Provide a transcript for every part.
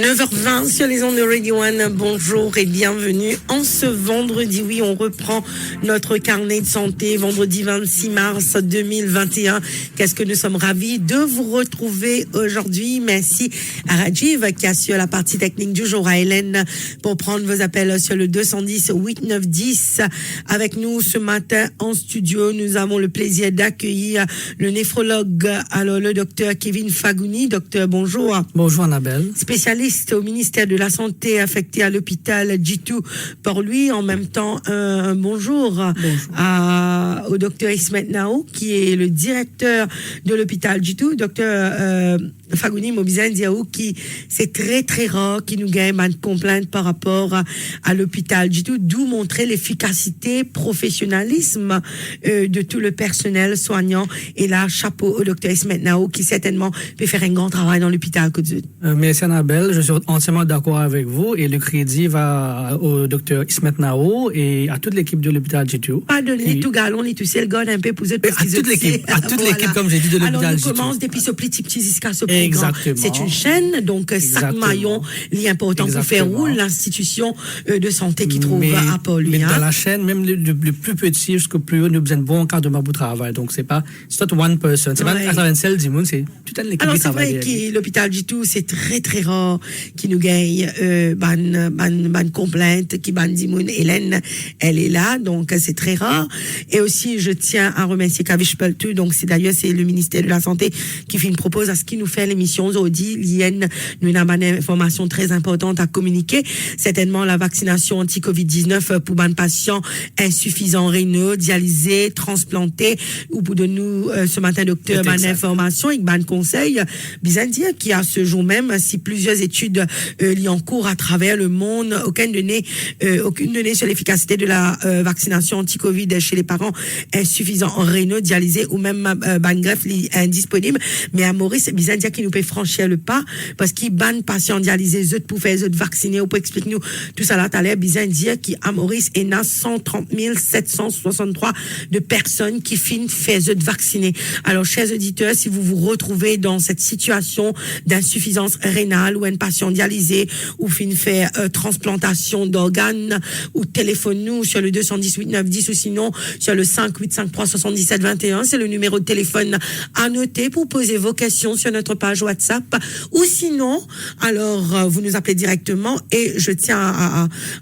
9h20 sur les ondes de Radio One. Bonjour et bienvenue. En ce vendredi, oui, on reprend notre carnet de santé. Vendredi 26 mars 2021. Qu'est-ce que nous sommes ravis de vous retrouver aujourd'hui. Merci à Rajiv qui assure la partie technique du jour, à Hélène pour prendre vos appels sur le 210 8910. Avec nous ce matin en studio, nous avons le plaisir d'accueillir le néphrologue, alors le docteur Kevin Fagouni. Docteur, bonjour. Bonjour Annabelle. Spécialiste au ministère de la Santé, affecté à l'hôpital G2 pour lui. En même temps, un bonjour au docteur Ismet Nao, qui est le directeur de l'hôpital G2. Docteur Fagouni Mobizan Diaou, qui c'est très très rare qui nous gagne une complainte par rapport à l'hôpital G2, d'où montrer l'efficacité, professionnalisme de tout le personnel soignant. Et là, chapeau au docteur Ismet Nao, qui certainement peut faire un grand travail dans l'hôpital Côte-Sud. Merci Annabelle, je suis entièrement d'accord avec vous et le crédit va au docteur Ismet Nao et à toute l'équipe de l'ôpital G2. Pas donner tout galon, ni tout seul, God un peu pour eux. À toute l'équipe, comme j'ai dit, de l'hôpital G2. Alors, on commence depuis ce petit jusqu'à ce plus grand. Exactement. C'est une chaîne, donc chaque maillon est important pour faire rouler l'institution de santé qui trouve à Paul. Mais dans la chaîne, même le plus petit jusqu'au plus haut, nous avons besoin de bon encadrement pour travail. Donc, c'est not one person. C'est pas un seul du monde, c'est toute l'équipe qui travaille. Alors, c'est vrai que l'hôpital G2, c'est très, très rare qui nous gagne ban complainte, qui ban Dimoun. Hélène, elle est là, donc c'est très rare. Et aussi, je tiens à remercier Kavish Peltu, donc c'est le ministère de la Santé qui propose à ce qui nous fait l'émission Zodi. L'IN, nous avons une information très importante à communiquer. Certainement, la vaccination anti-Covid-19 pour ban patients insuffisants rénaux, dialysés, transplantés, ou pour de nous, ce matin, docteur, ban information et ban conseil. Bizarre dire qu'il y a ce jour même, si plusieurs études liées en cours à travers le monde, aucune donnée sur l'efficacité de la vaccination anti-Covid chez les parents insuffisants rénaux, dialysés ou même ban greffe indisponible. Mais à Maurice, bizarre dire qu'il nous peut franchir le pas parce qu'il ban patients dialysés, eux pour faire eux vacciner, ou pour expliquer nous tout ça là, t'as l'air bizarre dire qu'à Maurice, il y a 130 763 de personnes qui finissent faire eux vacciner. Alors, chers auditeurs, si vous vous retrouvez dans cette situation d'insuffisance rénale ou un patient dialysé ou faire transplantation d'organes, ou téléphone-nous sur le 210 8910 ou sinon sur le 585 77 21, c'est le numéro de téléphone à noter pour poser vos questions sur notre page WhatsApp, ou sinon, alors vous nous appelez directement et je tiens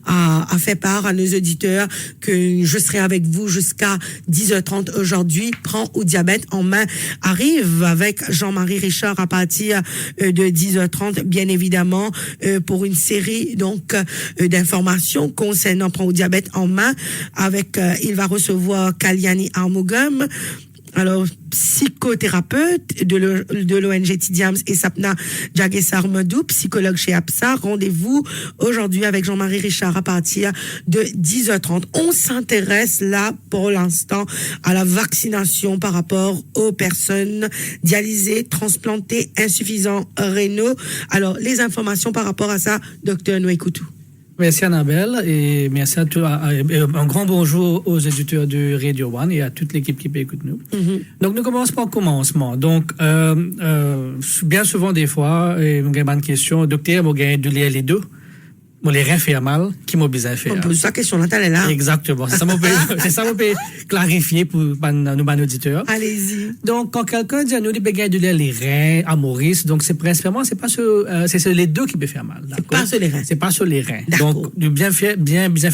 à faire part à nos auditeurs que je serai avec vous jusqu'à 10h30 aujourd'hui. Prends au diabète en main arrive avec Jean-Marie Richard à partir de 10h30, bien évidemment, pour une série donc d'informations concernant Prends au diabète en main avec il va recevoir Kalyani Armugam, alors psychothérapeute de l'ONG Tidiams et Sapna Jagesar Medou, psychologue chez APSA. Rendez-vous aujourd'hui avec Jean-Marie Richard à partir de 10h30. On s'intéresse là pour l'instant à la vaccination par rapport aux personnes dialysées, transplantées, insuffisants rénaux. Alors les informations par rapport à ça, docteur Nouekoutou. Merci Annabelle et merci à tous. Un grand bonjour aux éditeurs de Radio One et à toute l'équipe qui écoute nous. Donc nous commençons par le commencement. Donc bien souvent des fois, on a une question, docteur, on a de lire les deux. Bon, les reins fait mal, qui m'a besoin de faire. On pose sa question, là, elle est là. Exactement. C'est ça, on peut clarifier pour nos auditeurs. Allez-y. Donc, quand quelqu'un dit à nous, de les reins à Maurice, donc c'est principalement, c'est les deux qui peuvent faire mal. C'est pas sur les reins. C'est pas sur les reins. D'accord. Donc, bien faire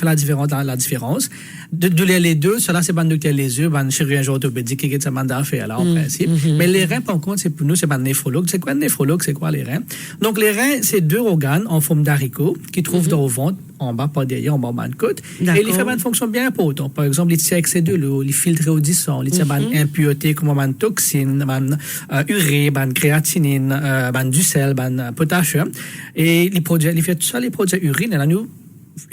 la différence. De lire les deux, cela, c'est pas docteur les yeux, chirurgien orthopédique, qui est ça mandat à faire, là, en principe. Mais les reins, par contre, c'est pour nous, c'est pas un néphrologue. C'est quoi un néphrologue? C'est quoi les reins? Donc, les reins, c'est deux organes en forme d'haricot qui trouvent dans le ventre, en bas, pas derrière, en bas, de côte. Et il fait une fonction bien importante. Par exemple, il tient excès de l'eau, il filtre au sang, il tient une impureté comme une toxine, urée, créatinine, du sel, potassium. Et il fait tout ça, les produits urines, et là, nous,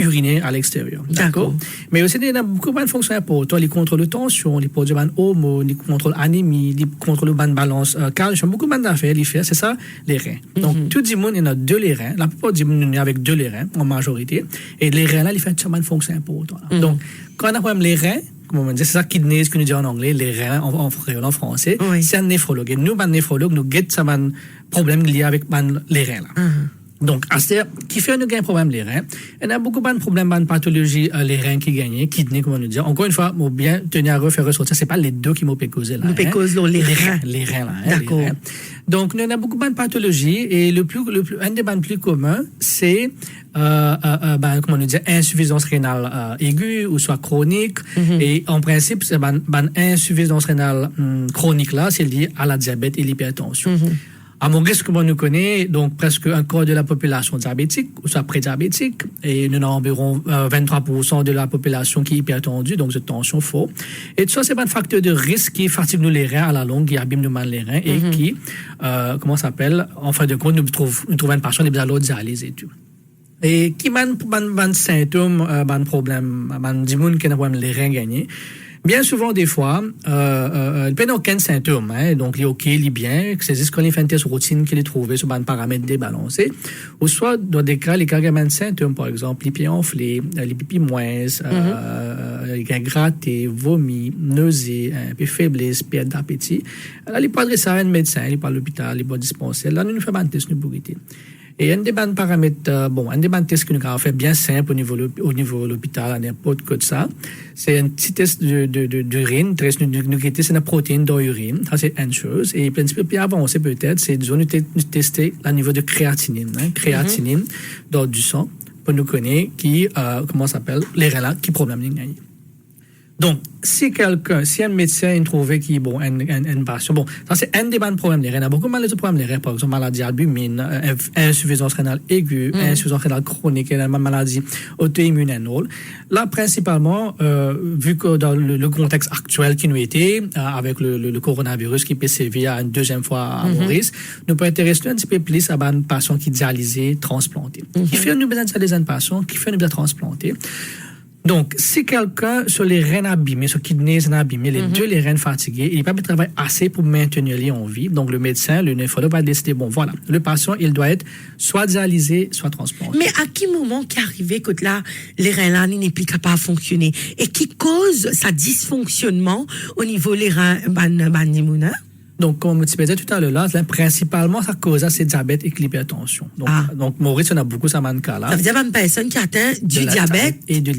uriner à l'extérieur. D'accord. Mais aussi, il y a beaucoup de fonctions importantes. Ils contrôlent la tension, ils produisent des hormones, ils contrôlent l'anémie, ils contrôlent la balance calcium. Beaucoup d'affaires, ils font. C'est ça, les reins. Donc, tout le monde, il y a deux les reins. La plupart du monde, il y a avec deux les reins, en majorité. Et les reins, là, ils font une fonction importante. Donc, quand on a problème les reins, comme on dit, c'est ça kidneys que nous dit en anglais, les reins en français. Oui. C'est un néphrologue. Et nous, un néphrologue, nous guette ça un problème lié avec les reins là. Donc, qui fait un problème les reins. Il y a beaucoup de problèmes, de pathologie, les reins qui gagnent, kidney, comme on nous dit. Encore une fois, faut bien tenir à faire ressortir. C'est pas les deux qui m'ont causé là. Nous causent les reins. Les reins, là. D'accord. Les reins. Donc, il y a beaucoup de pathologies et un des plus communs, c'est, comment on nous dit, insuffisance rénale aiguë ou soit chronique. Et en principe, c'est insuffisance rénale chronique là, c'est lié à la diabète et l'hypertension. À mon risque, comme on nous connaît, donc presque un quart de la population diabétique, ou soit prédiabétique, et nous avons environ 23% de la population qui est hypertendue, donc cette tension faux. Et tout ça, c'est un facteur de risque qui fatigue nous les reins à la longue, qui abîme nous les reins, et qui, comment ça s'appelle, en fin de compte, nous trouvons une passion des besoins de dialyse et tout. Et qui ban symptômes, ban problème, ban dimoun qui n'a pas les reins gagnés. Bien souvent, des fois, il n'y a aucun symptôme, hein, donc il est OK, il est bien, c'est juste qu'on fait un test routine qu'il est trouvé sur un paramètre débalancé, ou soit, dans des cas, les cas qui ont un symptôme, par exemple, les pieds enflés, les pipis moins, les grattés, vomi, nausées, un peu faiblesse, perte d'appétit. Là, il peut adresser à un médecin, il peut à l'hôpital, il peut dispenser. Là, nous faisons un test de bourrité. Et un des paramètres, un des tests que nous avons fait bien simple au niveau de l'hôpital, à n'importe quoi de ça, c'est un petit test d'urine, c'est une protéine dans l'urine, ça c'est une chose. Et un petit peu plus avancé peut-être, c'est de tester le niveau de créatinine, créatinine dans du sang, pour nous connaître qui, comment ça s'appelle, les reins qui problème il y a. Donc, si un médecin trouvé qui, un patient, ça c'est un des problèmes des reins. Il y a beaucoup de problèmes des reins, par exemple, maladie albumine, insuffisance rénale aiguë, insuffisance rénale chronique, maladie auto-immune et autres. Là, principalement, vu que dans le contexte actuel qui nous était, avec le coronavirus qui peut sévir une deuxième fois à Maurice, nous pouvons intéresser un petit peu plus à un patient qui est dialysé, transplanté. Qui fait nous besoin de dialyser un patient, qui fait nous besoin de transplanter. Donc, si quelqu'un sur les reins abîmés, sur kidneys abîmés, les reins fatigués, il n'est pas de travail assez pour maintenir les en vie. Donc, le médecin, le néphrologue va décider, voilà, le patient, il doit être soit dialysé, soit transplanté. Mais à quel moment qui arrivé que là, les reins là n'est plus capable de fonctionner et qui cause sa dysfonctionnement au niveau des reins, Donc, comme tu disais tout à l'heure, là, principalement, ça cause c'est diabète et l'hypertension. Donc, Maurice, on a beaucoup ça cas là. Ça veut dire une personne qui atteint du diabète et de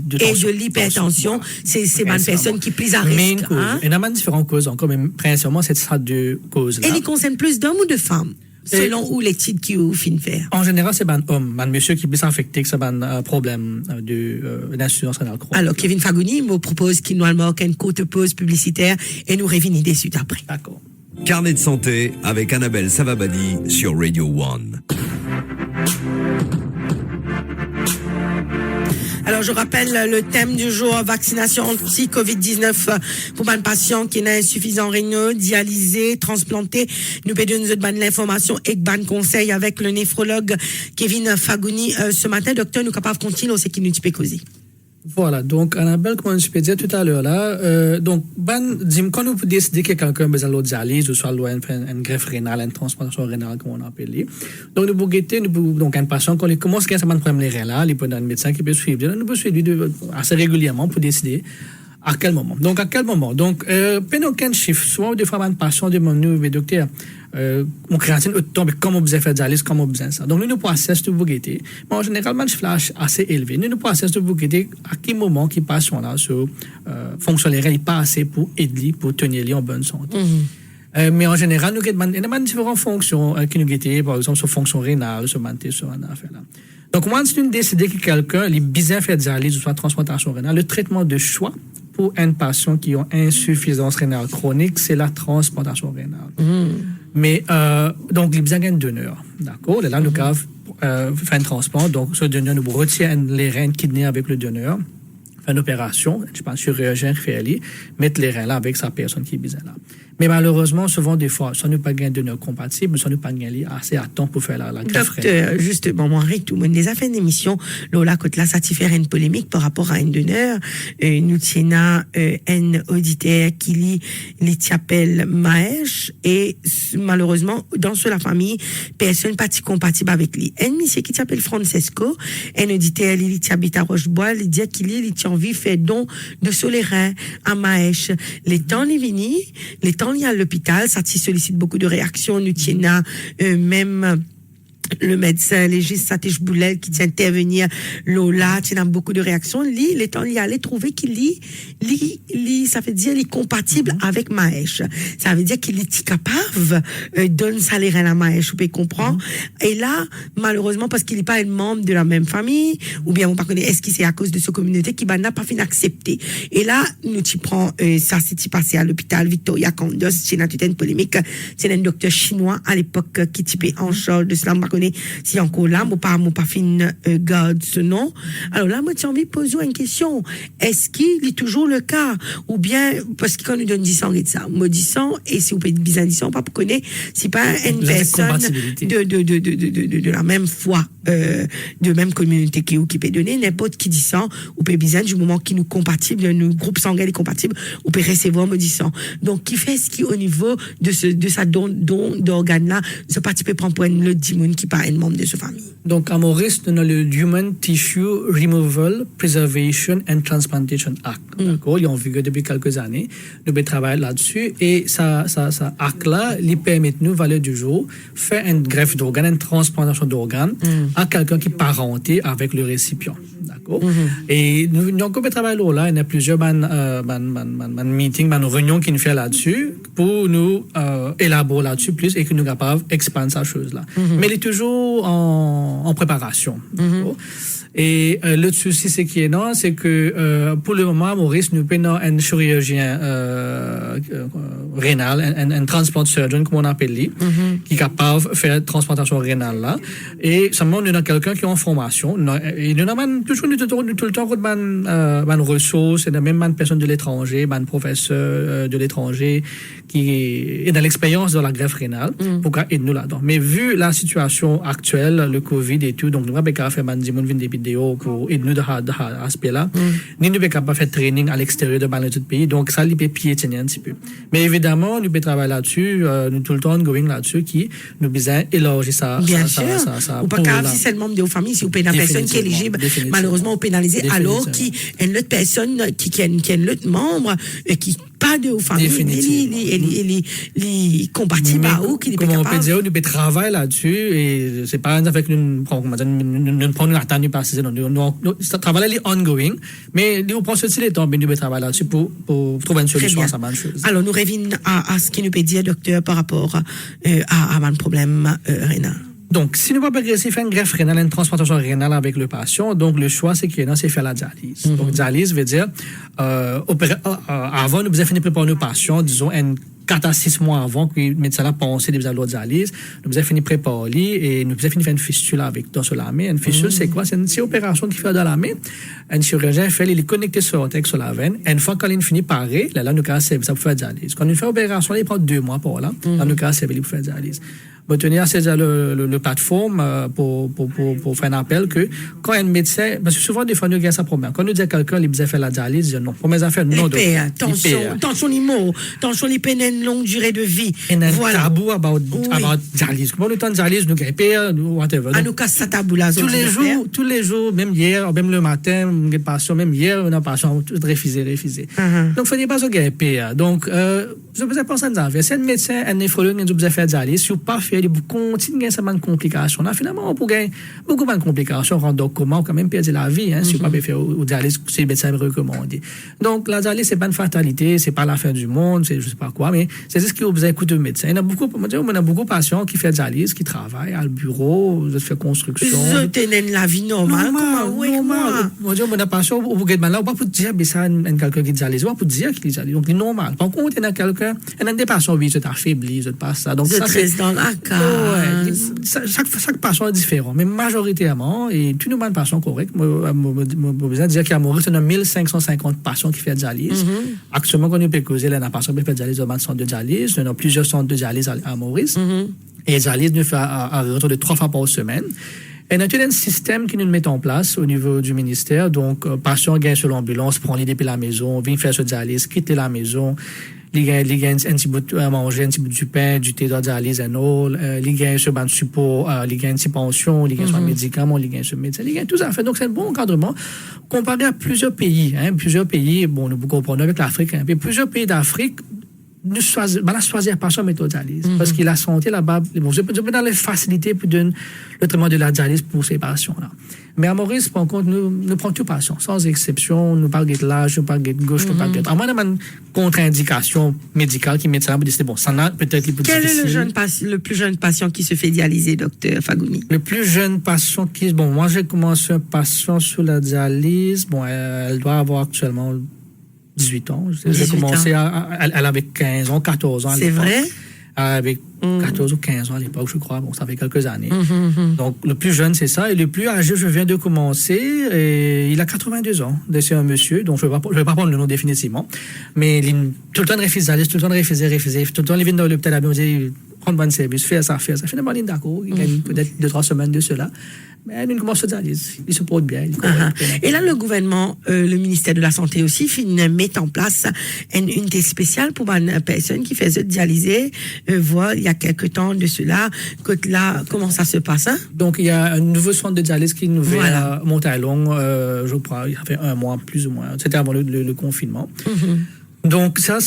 l'hypertension. C'est une personne qui est plus à risque. Il y a différentes causes encore, mais principalement, c'est ça deux causes-là. Et il concerne plus d'hommes ou de femmes? Selon où l'étude qui ou fin faire. En général, c'est un homme, un monsieur qui est plus affecté que c'est un problème d'insuffisance rénale chronique. Alors, Kevin Fagouni me propose qu'il nous marque une courte pause publicitaire et nous revenons des suites après. D'accord. Carnet de santé avec Annabelle Savabadi sur Radio One. Alors, je rappelle le thème du jour, vaccination anti-Covid-19 pour un patient qui n'a insuffisant rénal, dialysé, transplanté. Nous pédons de l'information et de conseil avec le néphrologue Kevin Fagouni. Ce matin, docteur, nous capables de continuer, c'est qui nous peut causer. Voilà, donc Annabelle, comme je peux dire tout à l'heure là, donc quand nous décidons que quelqu'un a besoin de dialyse ou soit une greffe rénale, une transplantation rénale comme on appelle, donc nous pouvons guetter, donc un patient quand il commence à avoir un problème les reins là, il peut avoir un médecin qui peut suivre, nous pouvons suivre assez régulièrement pour décider à quel moment. Donc, pendant aucun chiffre, soit des fois, un patient demande nous, mais docteur, mon créatine tombe, comment vous avez fait dialyse, comment vous avez ça. Donc, nous process de vous guetter. Mais en général, un flash assez élevé. Nous process de vous guetter à quel moment qui passe là sur fonctionner, il pas assez pour aider, pour tenir les en bonne santé. Mais en général, nous avons différentes fonctions qui nous guettent, par exemple, sur fonction rénale, sur manté, sur un affaire là. Donc, once nous décidons que quelqu'un est bien fait dialyse ou soit transplantation rénale, le traitement de choix pour un patient qui a insuffisance rénale chronique, c'est la transplantation rénale. Mais, donc, il y a besoin d'un donneur. D'accord? Et là, nous avons fait un transplant. Donc, ce donneur, nous retient les reins kidney avec le donneur, fait une opération, je pense, chirurgien fait aller, mettre les reins là avec sa personne qui est besoin là. Mais malheureusement, souvent, des fois, soit nous pas gagné de donneur compatible, soit nous pas gagné assez à temps pour faire la greffe. Docteur, justement, moi, tout le monde les a fait une émission, là, quand là, ça t'y fait une polémique par rapport à un donneur, nous tiens un auditeur qui les appelle Maèche, et malheureusement, dans la famille, personne pas compatible avec lui. Un monsieur qui s'appelle Francesco, un auditeur, il habite à Rochebois, il dit qu'il a envie de faire don de solerin à Maèche. Les temps, les vini, les temps, il y a à l'hôpital, ça sollicite beaucoup de réactions, nous tiens même le médecin légiste Satish Boulel qui intervenir Lola, tu as beaucoup de réactions. Lui, il est allé trouver qu'il ça veut dire il est compatible avec Mahesh. Ça veut dire qu'il est capable donner salaire à la Mahesh, vous pouvez comprendre. Et là, malheureusement, parce qu'il n'est pas un membre de la même famille, ou bien on pas connaît, est-ce que c'est à cause de sa communauté qui n'a pas fait accepter. Et là, nous t'y prend ça s'est passé à l'hôpital Victoria Condos, c'est une polémique, c'est un docteur chinois à l'époque qui typait en charge de cela. Si encore là, mon pas fin garde ce nom. Alors là, moi, j'ai envie de poser une question. Est-ce qu'il est toujours le cas? Ou bien, parce que quand nous donne 10 ans et de ça, moi 10 ans, et si vous pouvez 10 ans, pas pour connaître, c'est pas une personne de la même foi, de même communauté qui peut donner, n'importe qui dit ça, ou peut bizarre du moment qui nous compatible, nous groupe sanguin est compatible, ou peut recevoir moi 10 ans. Donc, qui fait ce qui, au niveau de sa don d'organes là, ce parti peut prendre pour le dimon qui pas un membre de sa famille. Donc, à Maurice, nous avons le Human Tissue Removal, Preservation and Transplantation Act. D'accord? Il est en vigueur depuis quelques années. Nous travaillons là-dessus. Et ça acte-là, il permet de nous, valeur du jour, faire une greffe d'organes, une transplantation d'organes à quelqu'un qui est parenté avec le récipient. D'accord? Et nous avons travaillé là. Il y a plusieurs meetings, réunions qui nous font là-dessus pour nous élaborer là-dessus plus et que nous sommes capables d'expandre cette chose-là. Mais il est toujours en préparation. Et le souci, c'est que pour le moment, Maurice, nous prenons un chirurgien rénal, un transplant surgeon, comme on appelle lui, qui est capable de faire transplantation rénale là. Et seulement, nous avons quelqu'un qui est en formation. Et nous avons toujours tout le temps des ressources, et même des personnes de l'étranger, des professeurs de l'étranger qui est dans l'expérience de la greffe rénale pour aider nous là-dedans. Mais vu la situation actuelle, le Covid et tout, donc nous avons fait des vidéos pour aider nous dans cet aspect-là. Nous sommes capables de faire training à l'extérieur de notre pays, donc ça, il peut piétiner un petit peu. Mais évidemment, nous pouvons travailler là-dessus, nous tout le temps going là-dessus, qui nous besoin élargir ça. Bien sûr. Ou pas car si c'est le membre de vos familles, si vous payez une personne qui est éligible, malheureusement, vous pénalisez, alors qu'il y a une autre personne qui est un autre membre, qui pas de famille, il est compatible à où qu'il est capable. Comme on peut dire, nous travailler là-dessus et c'est pas avec nous prendre la temps de passer, nous travailler est ongoing, mais nous prend ceci les temps, mais nous travailler là-dessus pour trouver une solution à cette bonne chose. Alors nous revenons à ce qu'il nous peut dire, docteur, par rapport à un problème rénal. Donc, si nous ne pouvons pas faire une greffe rénale, une transplantation rénale avec le patient, donc le choix, c'est faire la dialyse. Donc, dialyse veut dire, avant, nous avons fini de préparer nos patients, disons, 4 à 6 mois avant que le médecin a pensé de la dialyse, nous avons fini de préparer et nous avons fini de faire une fistule dans la main. Une fistule, c'est quoi? C'est une opération qui fait dans la main. Un chirurgien fait, il est connecté sur la veine. Et une fois qu'il finit par là, nous avons ça pour faire la dialyse. Quand on fait l'opération, il prend 2 mois pour là. Là, nous avons pour faire la dialyse. Tenir le plateforme pour faire un appel que quand un médecin, parce que souvent des fois nous avons ça problème. Quand nous disons à quelqu'un il besoin faire la dialyse, non. Pour mes affaires non. Tension l'immo, tension les peines une longue durée de vie. Voilà. Tabou about dialyse. Comment le temps de dialyse nous gagne whatever. À nous casse ça tabou là. Tous les jours, même hier, même le matin, des patients, même hier, on a patient refusé. Donc faut pas se gagner. Donc je vous ai pensé à ça. Si un médecin, un néphrologue nous besoin faire dialyse, si vous pas faire il continue à avoir complications. Là, finalement, on peut gagner beaucoup de complications, rendre comment quand même perdre la vie, si on ne peut pas faire au dialyse, c'est le médecin recommandé. Donc, la dialyse, c'est pas une fatalité, c'est pas la fin du monde, c'est je sais pas quoi, mais c'est ce que vous avez écouté le médecin. On a beaucoup de patients qui font dialyse, qui travaillent à le bureau, qui font construction. Ils tenent la vie normale. Normal. On a des patients, vous êtes là, on va pas dire, mais ça, quelqu'un qui dialyse, on va pas dire qu'il dialyse. Donc, c'est normal. Par contre, il y a quelqu'un, il y a des patients, oui, ils sont affaiblis, ils ne passent ça. Donc, ça, c'est dans la ouais, chaque patient est différent, mais majoritairement, et tous nos patients corrects, moi, besoin de dire qu'à Maurice, on a 1550 patients qui font dialyse. Actuellement, quand nous peut causer, là, on a patients qui font dialyse dans le centre de dialyse, on a plusieurs centres de dialyse à Maurice. Et la dialyse nous fait à retour de 3 fois par semaine. Et nous avons un système qui nous met en place au niveau du ministère. Donc, patient gagne sur l'ambulance, prend l'idée depuis la maison, vient faire ce dialyse, quitter la maison. Il gagne un petit bout à manger, un petit bout du pain, du thé de dialyse et all. Il gagne ce ban support, il gagne une pension, il gagne un médicament, il gagne ce médecin, il gagne tout ça. Donc, c'est un bon encadrement comparé à plusieurs pays. Plusieurs pays, bon, nous comprenons avec l'Afrique, mais plusieurs pays d'Afrique, nous choisir pas son méthode de dialyse. Parce qu'il a senti là-bas, bon, je peux dans les facilités pour donner le traitement de la dialyse pour ces patients-là. Mais à Maurice, par contre, nous prenons tous les patients, sans exception, nous pas de l'âge, nous pas de gauche, nous pas de... À moins d'une contre-indication médicale qui met ça, dit, bon, ça n'a peut-être les plus Quel difficile. est le plus jeune patient qui se fait dialyser, docteur Fagouni? Le plus jeune patient qui... Bon, moi, j'ai commencé un patient sur la dialyse. Bon, elle doit avoir actuellement 18 ans. J'ai commencé elle avait 15 ans, 14 ans à l'époque. C'est vrai? Avec 14 ou 15 ans à l'époque, je crois. Bon, ça fait quelques années. Donc, le plus jeune, c'est ça. Et le plus âgé, je viens de commencer. Et il a 82 ans. C'est un monsieur, donc je ne vais pas prendre le nom définitivement. Mais tout le temps, il refuse d'aller, tout le temps, il refusait. Tout le temps, il vient dans l'hôpital, il dit, prends bon service, fais ça. Finalement, il est d'accord. Il gagne peut-être 2-3 semaines de cela. Mais il commence à dialyse. Il se porte bien. Et là, le gouvernement, le ministère de la Santé aussi, met en place une unité spéciale pour une personne qui fait dialyser. Voilà, il y a quelques temps de cela. Là, comment ça se passe? Donc, il y a un nouveau centre de dialyse qui est ouvert à Montalon, je crois, il y avait un mois, plus ou moins. C'était avant le confinement. Donc, ça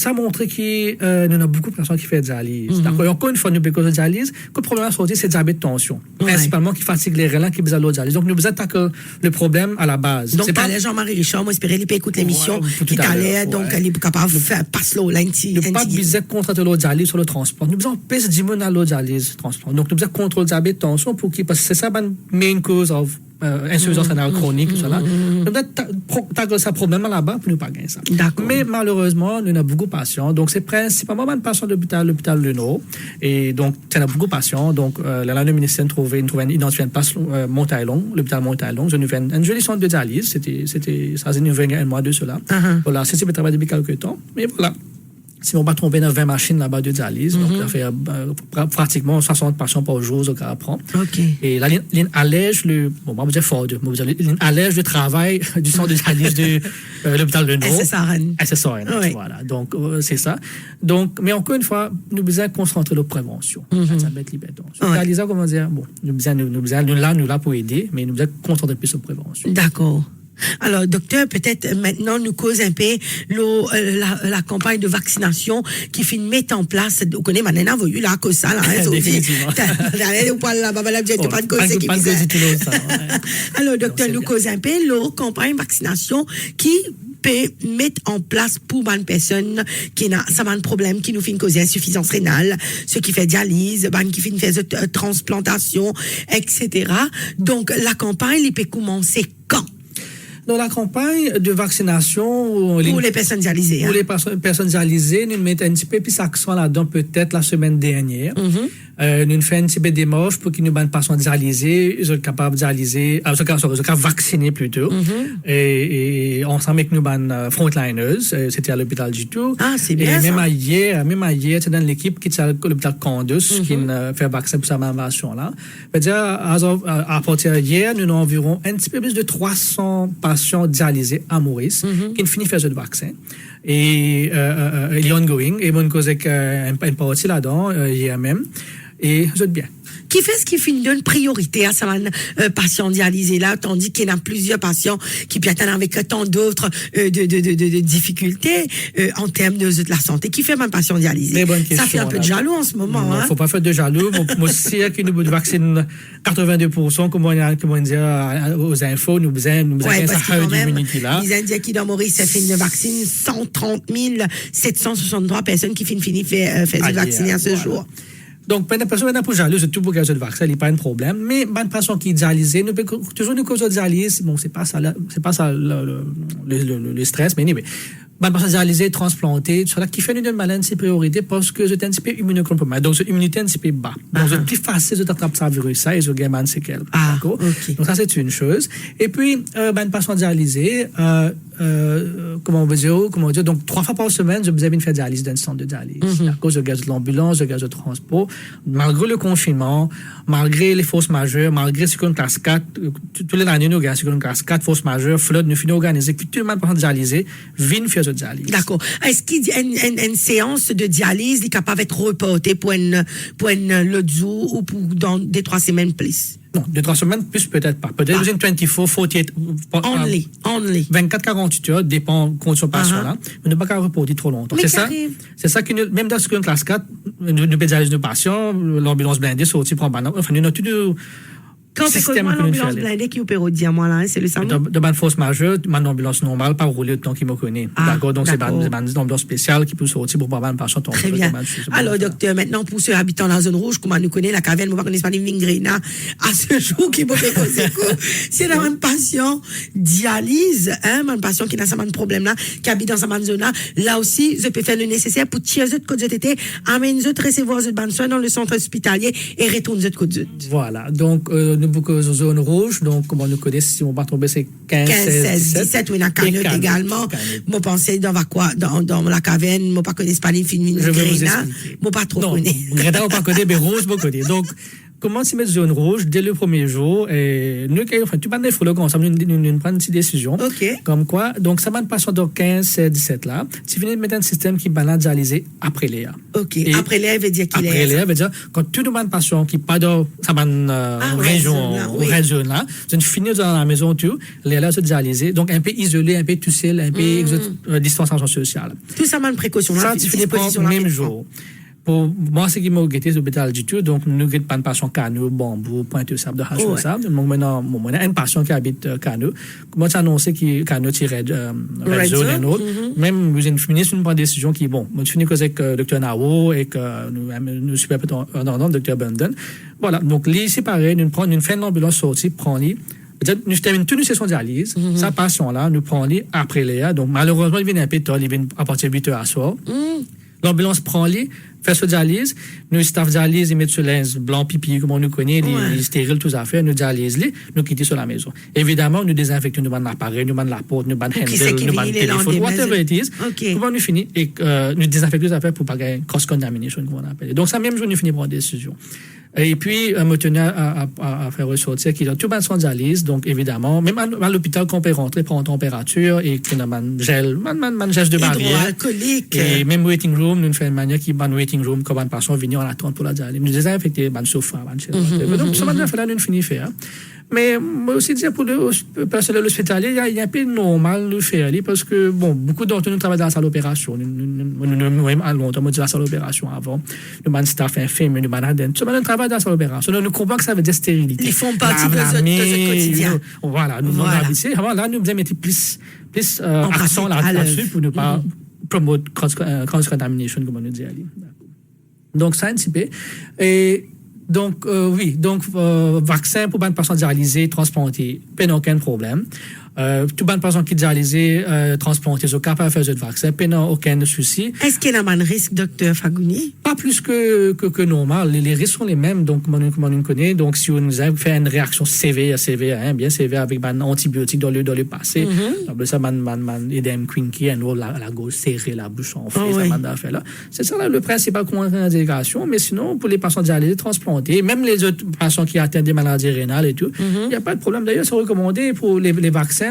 a montré qu'il y a beaucoup de personnes qui font dialyse. D'accord. Et encore une fois, nous, parce que dialyse, le problème à sortir, c'est le diabète de tension. Principalement, qui fatigue les reins, qui besoin de l'eau dialyse. Donc, nous vous attaquons le problème à la base. Donc, t'allais Jean-Marie Richard, moi, espérer, il peut écouter l'émission, il t'allait, donc, elle est capable de faire passer l'eau, là, ne pas besoin de contracter l'eau dialyse sur le transport. Nous besoin de pèse 10 000 à l'eau dialyse transport. Donc, nous besoin de contrôler le diabète de tension parce que c'est ça, la main cause of insuffisance rénale chronique, tout ça là. Nous avons ça problème là-bas pour nous pas gagner ça. Mais malheureusement, nous avons beaucoup de patients. Donc, c'est principalement des patients de l'hôpital Leno. Et donc, il y a beaucoup de patients. Donc, le ministère a identifié une place Montalon, l'hôpital Montalon. Nous avons un joli centre de dialyse. Ça s'est ouvert un mois de cela. Voilà, c'est le travail depuis quelques temps. Mais voilà. Si on va tomber dans 20 machines là-bas de dialyse, donc ça fait pratiquement 60 patients par jour, ce qu'on apprend. Et là, il allège allège le travail du centre de dialyse de l'hôpital de Nord. SSRN. Voilà. Donc, c'est ça. Donc, mais encore une fois, nous devons concentrer la prévention. Ça va être libération. Dialyse, comment dire? Bon, nous là pour aider, mais nous devons concentrer plus sur la prévention. D'accord. Alors, docteur, peut-être maintenant nous cause un peu la campagne de vaccination qui finit mettre en place. Vous connaissez maintenant, vous avez là, cause ça, là, définitivement. Alors, docteur, nous cause un peu la campagne de vaccination qui peut mettre en place pour une personne qui a un problème qui nous fait causer insuffisance rénale, ceux qui fait dialyse, qui fait transplantation, etc. Donc, la campagne, elle peut commencer quand? Dans la campagne de vaccination pour les personnes dialysées. Pour les personnes dialysées, nous mettons un petit peu plus accent là-dedans peut-être la semaine dernière. Nous faisons un petit peu de démarche pour qu'ils nous donnent patients dialysés, ils sont capables de dialyser, ils sont capables de vacciner plutôt. Et ensemble avec nous frontliners, c'était à l'hôpital du tout. Ah, c'est bien. Et même hier, c'est dans l'équipe qui est à l'hôpital Candus qui fait vaccin pour sa même version-là. C'est-à-dire, à partir d'hier, nous avons environ un petit peu plus de 300 patients dialysés à Maurice qui finissent de faire le vaccin. Et il est ongoing. Et mon cause avec une partie là-dedans, hier même. Et vous êtes bien. Qui fait ce qui finit d'une priorité à ces patients dialysés là, tandis qu'il y a plusieurs patients qui attendent avec tant d'autres de difficultés en termes de la santé. Qui fait un patient dialysé? Ça fait un peu de jaloux en ce moment. Il ne faut pas faire de jaloux. Moi aussi, qui nous vaccine 82%, comment on dit aux infos, nous faisons ça d'immunité là. Les Indiens qui dans Maurice, ça fait une vaccine 130 763 personnes qui finissent faire vacciner à ce jour. Donc, pas de personne pour jaloux, c'est tout pour qu'elle se vaccine, il n'y a pas un problème. Mais, bonne personne qui est dialysée, nous pouvons toujours nous causer de dialyse. Bon, c'est pas ça le stress, mais anyway. Bonne personne dialysée, transplantée, tout ça, qui fait une maladie, c'est priorité parce que c'est un petit peu immunocompromis. Donc, c'est immunité un petit peu bas. Donc, c'est plus facile de t'attraper ça virus, ça, et je gagne un séquelles. D'accord? Donc, ça, c'est une chose. Et puis, bonne personne dialysée, comment on veut dire, donc 3 fois par semaine, je vous avais fait dialyse d'un centre de dialyse. À cause de gaz de l'ambulance, de gaz de transport, malgré le confinement, malgré les forces majeures, malgré ce qu'on classe 4, tous les années, nous avons ce qu'on classe 4 forces majeures, flotte, nous finissons organisé, que tout le monde peut dialyser, vient faire ce dialyse. D'accord. Est-ce qu'il y a une séance de dialyse qui est capable d'être reportée pour l'autre jour ou pour dans des 3 semaines plus? Non, 2-3 semaines, plus peut-être pas. Peut-être within 24, 48. Only. 24-48 heures, dépend de condition patient-là. Mais ne pas qu'à reporter trop longtemps. Mais C'est ça qui nous, même dans ce que classe 4, nous pédialyse nos patients, l'ambulance blindée sortit, prend banane. Enfin, nous avons tout de. Quand c'est comme moi, l'ambulance blindée qui opère au dire, moi, là, c'est le SAMU. De bonne force majeure, ma ambulance normale, pas rouler autant qu'il me connaît. D'accord, donc c'est une ambulance spéciale qui peut sortir pour prendre un patient. Très bien. Alors, docteur, maintenant, pour ceux habitant dans la zone rouge, comment nous connaît la caverne, moi, je ne connais pas les Vingrena, à ce jour, qui m'a fait conséquence. C'est dans un patient dialyse, un patient qui a ce problème là, qui habite dans sa zone là aussi, je peux faire le nécessaire pour tirer ce côté de tété, amener ce recevoir ce ban soin dans le centre hospitalier et retourner ce côté. Voilà. Donc, nous beaucoup zone rouge, donc comment nous connaissons, si on va tomber, c'est 15, 16, 17, oui, la cagnotte également. Moi, pensais dans la caverne, moi, pas connais pas les films, moi, pas trop connais. Greta, on pas connaît, mais rouge, moi, connais. Donc, comment s'y mettre zone rouge dès le premier jour, et nous, enfin, tu parles des néphrologues ensemble, nous prenons une petite décision. OK. Comme quoi, donc, ça va passer dans 15, 16, 17 là. Tu finis de mettre un système qui va dialyser après Léa. OK. Et après Léa, veut dire qu'il est. Après Léa, veut dire, quand tout le monde patient qui pas dans sa région, là, tu finis dans la maison, Léa se dialyser. Donc, un peu isolé, un peu tout seul, un peu distanciation sociale. Tout ça, une précaution. Ça, tu finis par le même jour. Pour moi, c'est qui m'a guetté l'hôpital du tout, donc nous guettons pas une patient Cano, Bambou, Pointe-aux-Sables, de Hache, ça. Donc maintenant, on a une patient qui habite Cano. Comment tu as annoncé que Cano tirait Red Zone et autre. Même, vous avez fini sur une bonne décision qui est bon. Moi, je finis avec le docteur Nao et que nous super dans le docteur Bundon. Voilà. Donc, les séparés, nous prenons une fin d'ambulance sortie, prenons-les. Nous terminons toute une session de dialyse. Sa patient-là, nous prenons-les après Léa. Donc, malheureusement, il vient un peu tard, il vient à partir de 8 heures à soir. L'ambulance prend-les, fait ce dialyse. Nous, staff dialyse, ils mettent ce linge blanc, pipi, comme on nous connaît, les stériles, tout ça fait. Nous dialyse-les, nous quittons sur la maison. Évidemment, nous désinfectons, nous bandons l'appareil, nous bandons la porte, nous bandons handle, nous bandons le téléphone, whatever it is. Comment nous finissons et nous désinfectons les affaires pour pas gagner cross-contamination, comme on appelle. Donc, ça même jour, nous finissons par une décision. Et puis, me tenir à faire ressortir qu'il a tout le monde dialyse. Donc, évidemment, même à l'hôpital, quand on peut rentrer, prendre température et qu'on a un gel de barrière. Hydroalcoolique. Et même waiting room, nous faisons une manière qui est un waiting room, comme une personne venir en attente pour la dialyse. Nous désinfectons un sofa, donc, ça m'a fait là, nous finissons faire. Mais, moi aussi, dire pour le personnel hospitalier, il y a un peu normal de faire, parce que, bon, beaucoup d'entre nous travaillent dans la salle d'opération. Nous, même à longtemps, on dit la salle d'opération avant. Nous, avons staff infirme, nous, avons travaille dans la salle d'opération. Nous comprenons que ça veut dire stérilité. Ils font partie de ce quotidien. Voilà, nous, avant, là, nous avons mis plus accent là-dessus pour ne pas promote cross-contamination, comme on nous dit. Donc, ça, un petit peu. Et, donc, oui, vaccin pour une personne dialysée, transplantée, pas aucun problème. Tout bonne personne qui est dialysée, transplantée, sont capables de faire ce vaccin, pas aucun souci. Est-ce qu'il y a un risque, docteur Fagouni? Pas plus que normal. Les risques sont les mêmes, donc, comme on nous connaît. Donc, si on nous a fait une réaction sévère, bien sévère avec un antibiotique dans le passé, ça, édème quinqué, la gauche serrée, la bouche enflée, ça m'a fait là. C'est ça, là, le principal contre-indication. Mais sinon, pour les patients dialysés, transplantées, même les autres patients qui atteignent des maladies rénales et tout, il n'y a pas de problème. D'ailleurs, c'est recommandé pour les vaccins.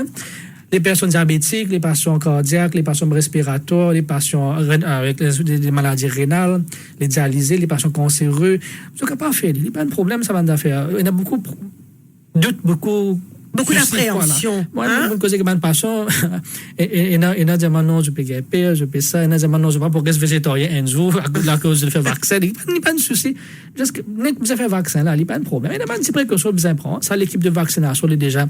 Les personnes diabétiques, les patients cardiaques, les patients respiratoires, les patients avec des maladies rénales, les dialysés, les patients cancéreux. Ce n'est pas fait. Il n'y a pas de problème, ça va faire. Il y a beaucoup d'appréhension. Moi, je cause que mon patient, et n'a dit non, je peux gagner, je peux ça, et n'a dit non, je ne peux pas pour rester végétarien un jour à cause de faire vaccin. Il n'y a pas de souci. Juste que vous avez fait vaccin là, il n'y a pas de problème. Il y a pas de précaution, vous en prenez. Ça, l'équipe de vaccination est déjà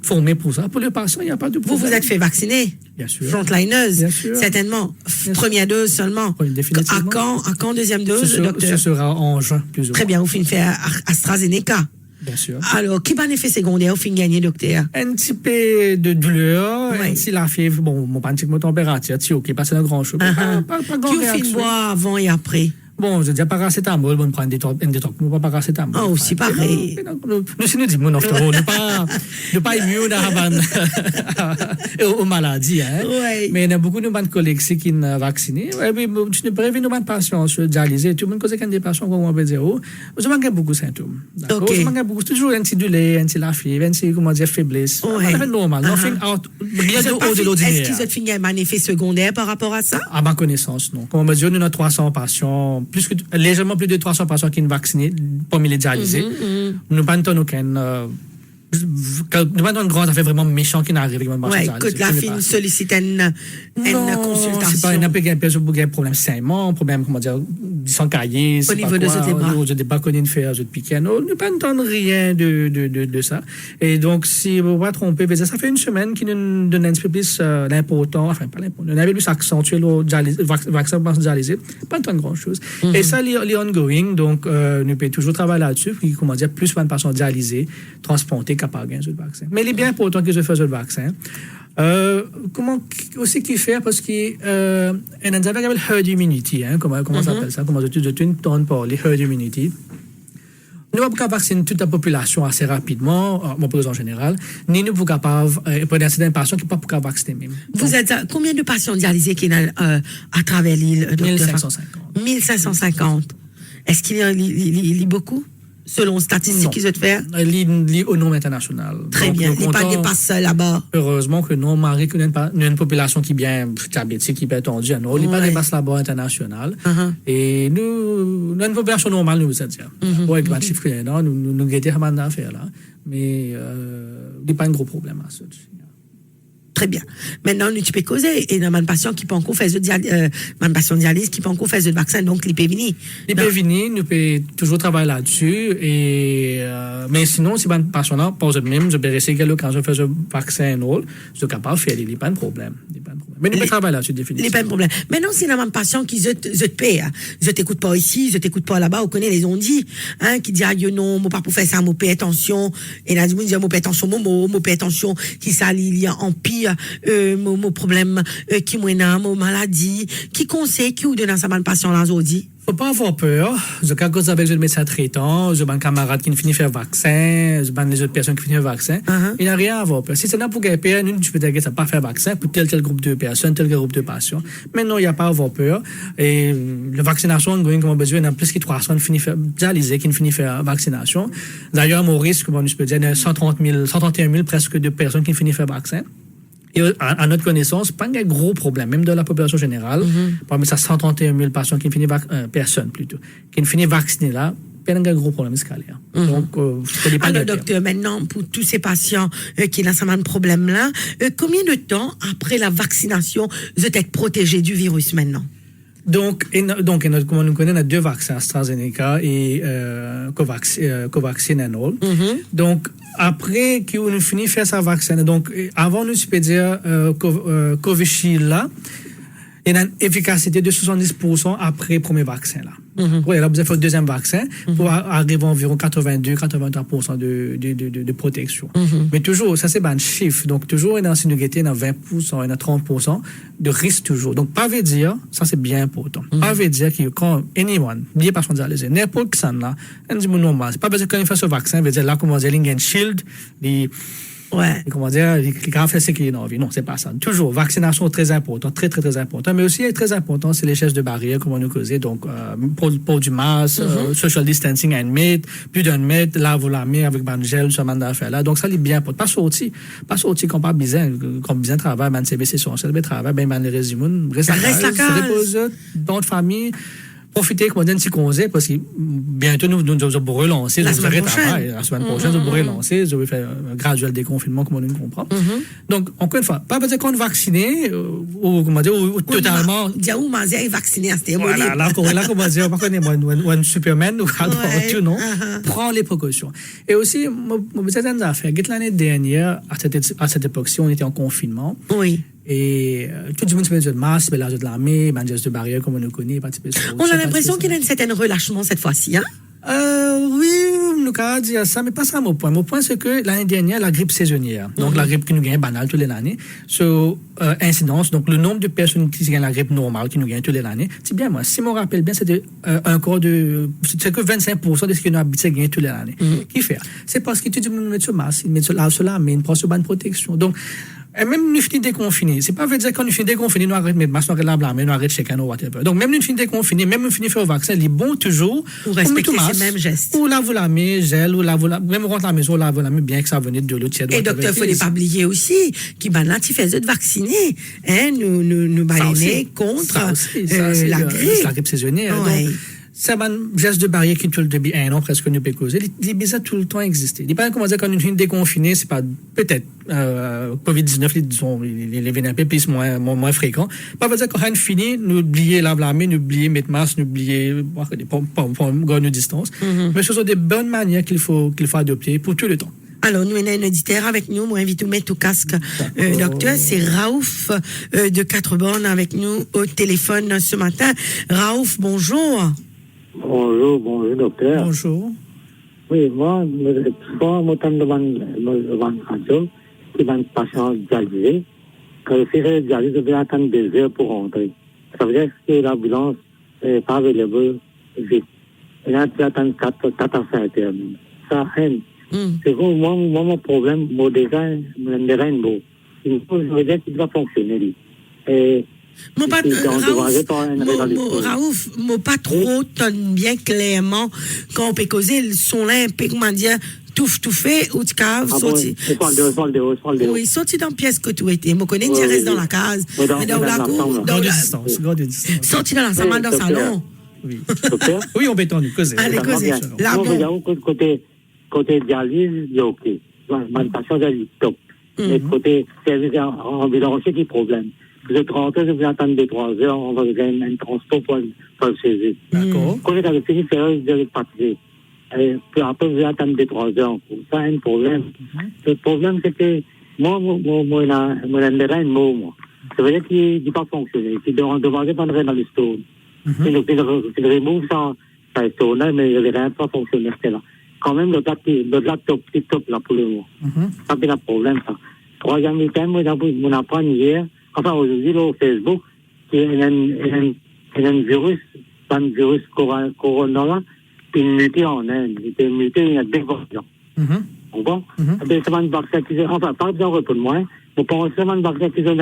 formée pour ça. Pour le patient, il n'y a pas de problème. Vous êtes fait vacciner? Bien sûr. Frontliners? Bien sûr. Certainement. Première dose seulement. Oui, définitivement. À quand deuxième dose, docteur? Ce sera en juin, plus ou moins. Très bien, vous finissez faire AstraZeneca. Bien sûr. Alors, quel est l'effet secondaire au fin de gagner, docteur? Un petit peu de douleur, un petit la fièvre, mon panique, mon température, ok, pas c'est un grand chose. Pas grand réaction. Qui boire avant et après? Bon, je dis paracétamol, on prend un détox, nous pas paracétamol. Oh, c'est pareil. Nous, si nous disons, nous pas immunes aux maladies, hein. Ouais. Mais il y a beaucoup de collègues qui sont vaccinés. Ouais, mais tu ne préviens nous pas de patients dialysés, tout le monde cause qu'il y a des patients comme on peut dire, je manque beaucoup de symptômes. D'accord? Je manque beaucoup, toujours un petit douleur, un petit la fièvre, un petit, comment dire, faiblesse. C'est normal. Nothing out, rien de l'ordinaire. Est-ce qu'ils ont fini un effet secondaire par rapport à ça? À ma connaissance, non. Comme on me dit, nous avons 300 patients légèrement plus de 300 personnes qui sont vaccinées parmi les dialysés. Nous pas aucun nous pas une grande affaire vraiment méchant qui n'arrive avec ouais, que la fin sollicite une consultation. C'est pas un peu un problème saignement, problème, comment dire, sans cahier, au niveau de ce débat. Au débat qu'on a fait à piquet. Nous pas entendre rien de ça. Et donc, si vous ne pas tromper, ça fait une semaine qu'il nous donne un peu plus l'important, enfin, pas l'important, on avait plus accentué le vaccin dialysé, pas tant de grand chose. Et ça, les ongoing, donc, nous pouvons toujours travailler là-dessus, puis, comment dire, plus de patients dialysés, transplantés, capables de vaccin. Mais il est bien important que je fasse le vaccin. Comment aussi qu'il fait parce qu'il y a un avec herd immunity, hein, comment ça s'appelle ça, comment je tourne par les herd immunity. Nous ne pouvons pas vacciner toute la population assez rapidement, mon président en général, ni nous ne pouvons pas pour des patients qui ne peuvent pas vacciner même. Vous êtes combien de patients dialysés qui sont à travers l'île, docteur? 1550. 1550. Est-ce qu'il y a beaucoup? Selon statistiques qu'ils ont fait? Au nom international. Très bien. Il n'y a pas de passe là-bas. Heureusement que nous, Marie, nous avons une population qui est bien diabétique, qui est bien tendue. Il n'y a pas de passe là-bas international. Et nous avons une population normale, nous, c'est-à-dire. Avec le chiffre que nous avons des affaires là. Mais il n'y a pas un gros problème à ça. Très bien. Maintenant, nous, tu peux causer. Et dans un patient qui peut encore faire un patient dialyse qui peut encore faire le vaccin, donc il peut venir. Il peut venir, nous pouvons toujours travailler là-dessus. Mais sinon, si un patient là, pas même, je peux essayer quand je fais le vaccin, je suis capable de faire, il n'y a pas de problème. Mais nous pouvons travailler là-dessus, définitivement. Il n'y a pas de problème. Maintenant, si dans un patient qui te paie, je t'écoute pas ici, je t'écoute pas là-bas, on connaît les ondits, hein, qui dit, ah, non, moi, pas pour faire ça, moi, paie attention. Et là, on dit, moi, paie attention, moi, paie attention, qui ça, il y a en pire, mon problème, qui m'en mon maladie, qui conseille, qui ou donne sa bonne patient là, aujourd'hui? Faut pas avoir peur. Je cause avec le médecin traitant, j'ai un camarade qui finit faire vaccin, j'ai les autres personnes qui finissent faire vaccin. Il n'y a rien à avoir peur. Si c'est là pour gagner, nous, tu peux dire que ça pas faire vaccin pour tel groupe de personnes, tel groupe de patients. Mais non, il n'y a pas à avoir peur. Et la vaccination, comme on a besoin, il y a plus que 300 qui finissent faire dialysés, qui finissent faire vaccination. D'ailleurs, à Maurice, comme je peux dire, il y a 131 000 presque de personnes qui finissent faire vaccin. Et à notre connaissance, pas un gros problème, même de la population générale. Parmi ça, 131 000 patients qui finissent personnes plutôt, qui finissent vaccinés là, pas un gros problème scalaire. Donc, alors, docteur, maintenant, pour tous ces patients qui ont ce problème-là, combien de temps après la vaccination vous êtes protégé du virus maintenant? Donc, comme on nous connaît, on a 2 vaccins, AstraZeneca et Covaxin and all. Donc, après qu'on finit de faire sa vaccin, donc, avant, nous, je peux dire, Covishield là, il y a une efficacité de 70% après le premier vaccin là. Ouais, là, vous avez fait le deuxième vaccin pour arriver à environ 82-83% de protection. Mais toujours, ça c'est un chiffre. Donc, toujours, dans une unité, il y a 20%, il y a 30% de risque toujours. Donc, pas veut dire, ça c'est bien important. Pas veut dire que quand anyone, bien pas dialysé, n'importe qui ça là, on dit normal. C'est pas besoin quand il fait ce vaccin, veut dire là, comment dire, il y a une shield, ouais. Comment dire, les grands faits, c'est qu'il y a une envie. Non, c'est pas ça. Toujours, vaccination très important, très, très, très important. Mais aussi, très important, c'est les gestes de barrière, comme on nous causait. Donc, pour du masque, social distancing à 1 mètre, plus d'1 mètre, lave la main avec un gel, ce mandat d'affaires là. Donc, ça, il est bien important. Pas sorti, qu'on parle bien, comme bien travail, man, c'est essentiel, mais travail, ben, man, les résumés, reste la case, repose dans notre famille. Profitez comme on dit un petit conseil parce que bientôt nous allons relancer la semaine prochaine. La semaine prochaine, nous allons relancer, nous allons faire un graduel déconfinement comme on nous comprend. Donc, encore une fois, pas besoin qu'on est vacciné ou comment dire, ou totalement. Diaou Mazia est vacciné à cette voilà, là, comment dire, pas qu'on est un Superman ou tout, non. Prends les précautions. Et aussi, certaines affaires. L'année dernière, à cette époque-ci, on était en confinement. Oui. Et tout le monde se met de masque, mais là, de l'armée, des gestes de barrière, comme on le connaît, participer. On a l'impression qu'il y a un certain relâchement cette fois-ci, hein? Oui, nous avons dit ça, mais pas ça mon point. Mon point, c'est que l'année dernière, la grippe saisonnière, donc la grippe qui nous gagne banale toutes les années, sur incidence, donc le nombre de personnes qui gagnent la grippe normale qui nous gagne toutes les années, c'est bien moi. Si je me rappelle bien, c'était encore c'est que 25% de ce que nous habitons gagner toutes les années. Qui fait? C'est parce que tout le monde met sur masque, il met sur la main, il prend sur bonne protection. Donc, et même nous finissons déconfinés. C'est pas veut dire quand nous finissons déconfinés, nous arrêtons de mettre masque, nous arrêtons de blâmer, nous arrêtons de chacun, ou whatever. Donc, même nous finissons déconfinés, même nous finissons faire le vaccin, il est bon toujours. Pour respecter ces mêmes gestes. Ou lave la main, gel, ou lave la même rentre à la maison, lave la main, bien que ça venait de l'autre tiers. Et docteur, il ne faut pas oublier aussi, qui là, tu fais de vacciner, hein, nous balayer contre la grippe. La grippe saisonnière. Ouais. c'est un geste de barrière qui, depuis 1 an, presque, nous peut causer. Les bizarres tout le temps existé. Il n'est pas comment dire, quand une finit déconfinée, c'est pas, peut-être, COVID-19, disons, les vénins plus moins fréquents. Pas dire quand on finit, nous oublier laver la main, nous oublier mettre masque, nous oublier, pour une distance. Mais ce sont des bonnes manières qu'il faut adopter pour tout le temps. Alors, nous avons un auditeur avec nous. Moi, invite à mettre au casque, docteur. C'est Raouf de 4 bornes avec nous au téléphone ce matin. Raouf, bonjour. Bonjour, docteur. Bonjour. Oui, moi, je suis devant radio, qui va être patient dialysé. Quand je fais dialyse, je vais attendre 2 heures pour rentrer. Ça veut dire que l'ambulance n'est pas available vite. Et là, tu attends 4 à 5 heures. Ça aide. C'est comme moi, mon problème, mon design, je veux dire qu'il doit fonctionner. Et Raouf, moi pas trop tonne bien clairement quand on peut causer le son là, comment dire, tout fait, ou tu cave, sorti. Oui, sorti dans pièce que tu étais. Moi connais, tu restes dans la case. Dans la cour, dans la distance. Sorti dans la salle, dans le salon. Oui. Oui, on peut t'en causer. Allez, causer. Là, bon. Côté dialyse, il est OK. Ma patient est top. Mais côté service ambulancier, il y a problème. Vous êtes rentré, vous attendez 2-3 heures, on va vous donner un transport pour le saisir. D'accord. Quand vous avez fini, c'est là, vous allez partir. Et puis après, vous attendez 2-3 heures. Ça, un problème. Le problème, c'est que moi, il a un mot, moi. Ça veut dire qu'il n'a pas fonctionné. Il devrait pas rentrer dans le store. Il remove ça est tourné, mais il n'a pas fonctionné, c'est là. Quand même, le laptop, tip-top, là, pour le moment. Ça, c'est un problème, ça. Troisième item, on apprend hier, enfin, aujourd'hui, là, au Facebook, qu'il y a un virus, corona, là, qui est muté en Inde. Il est muté, il y a des variants. Bon? C'est un vaccin qui enfin, pas besoin de moi, mais pour c'est un vaccin qui ont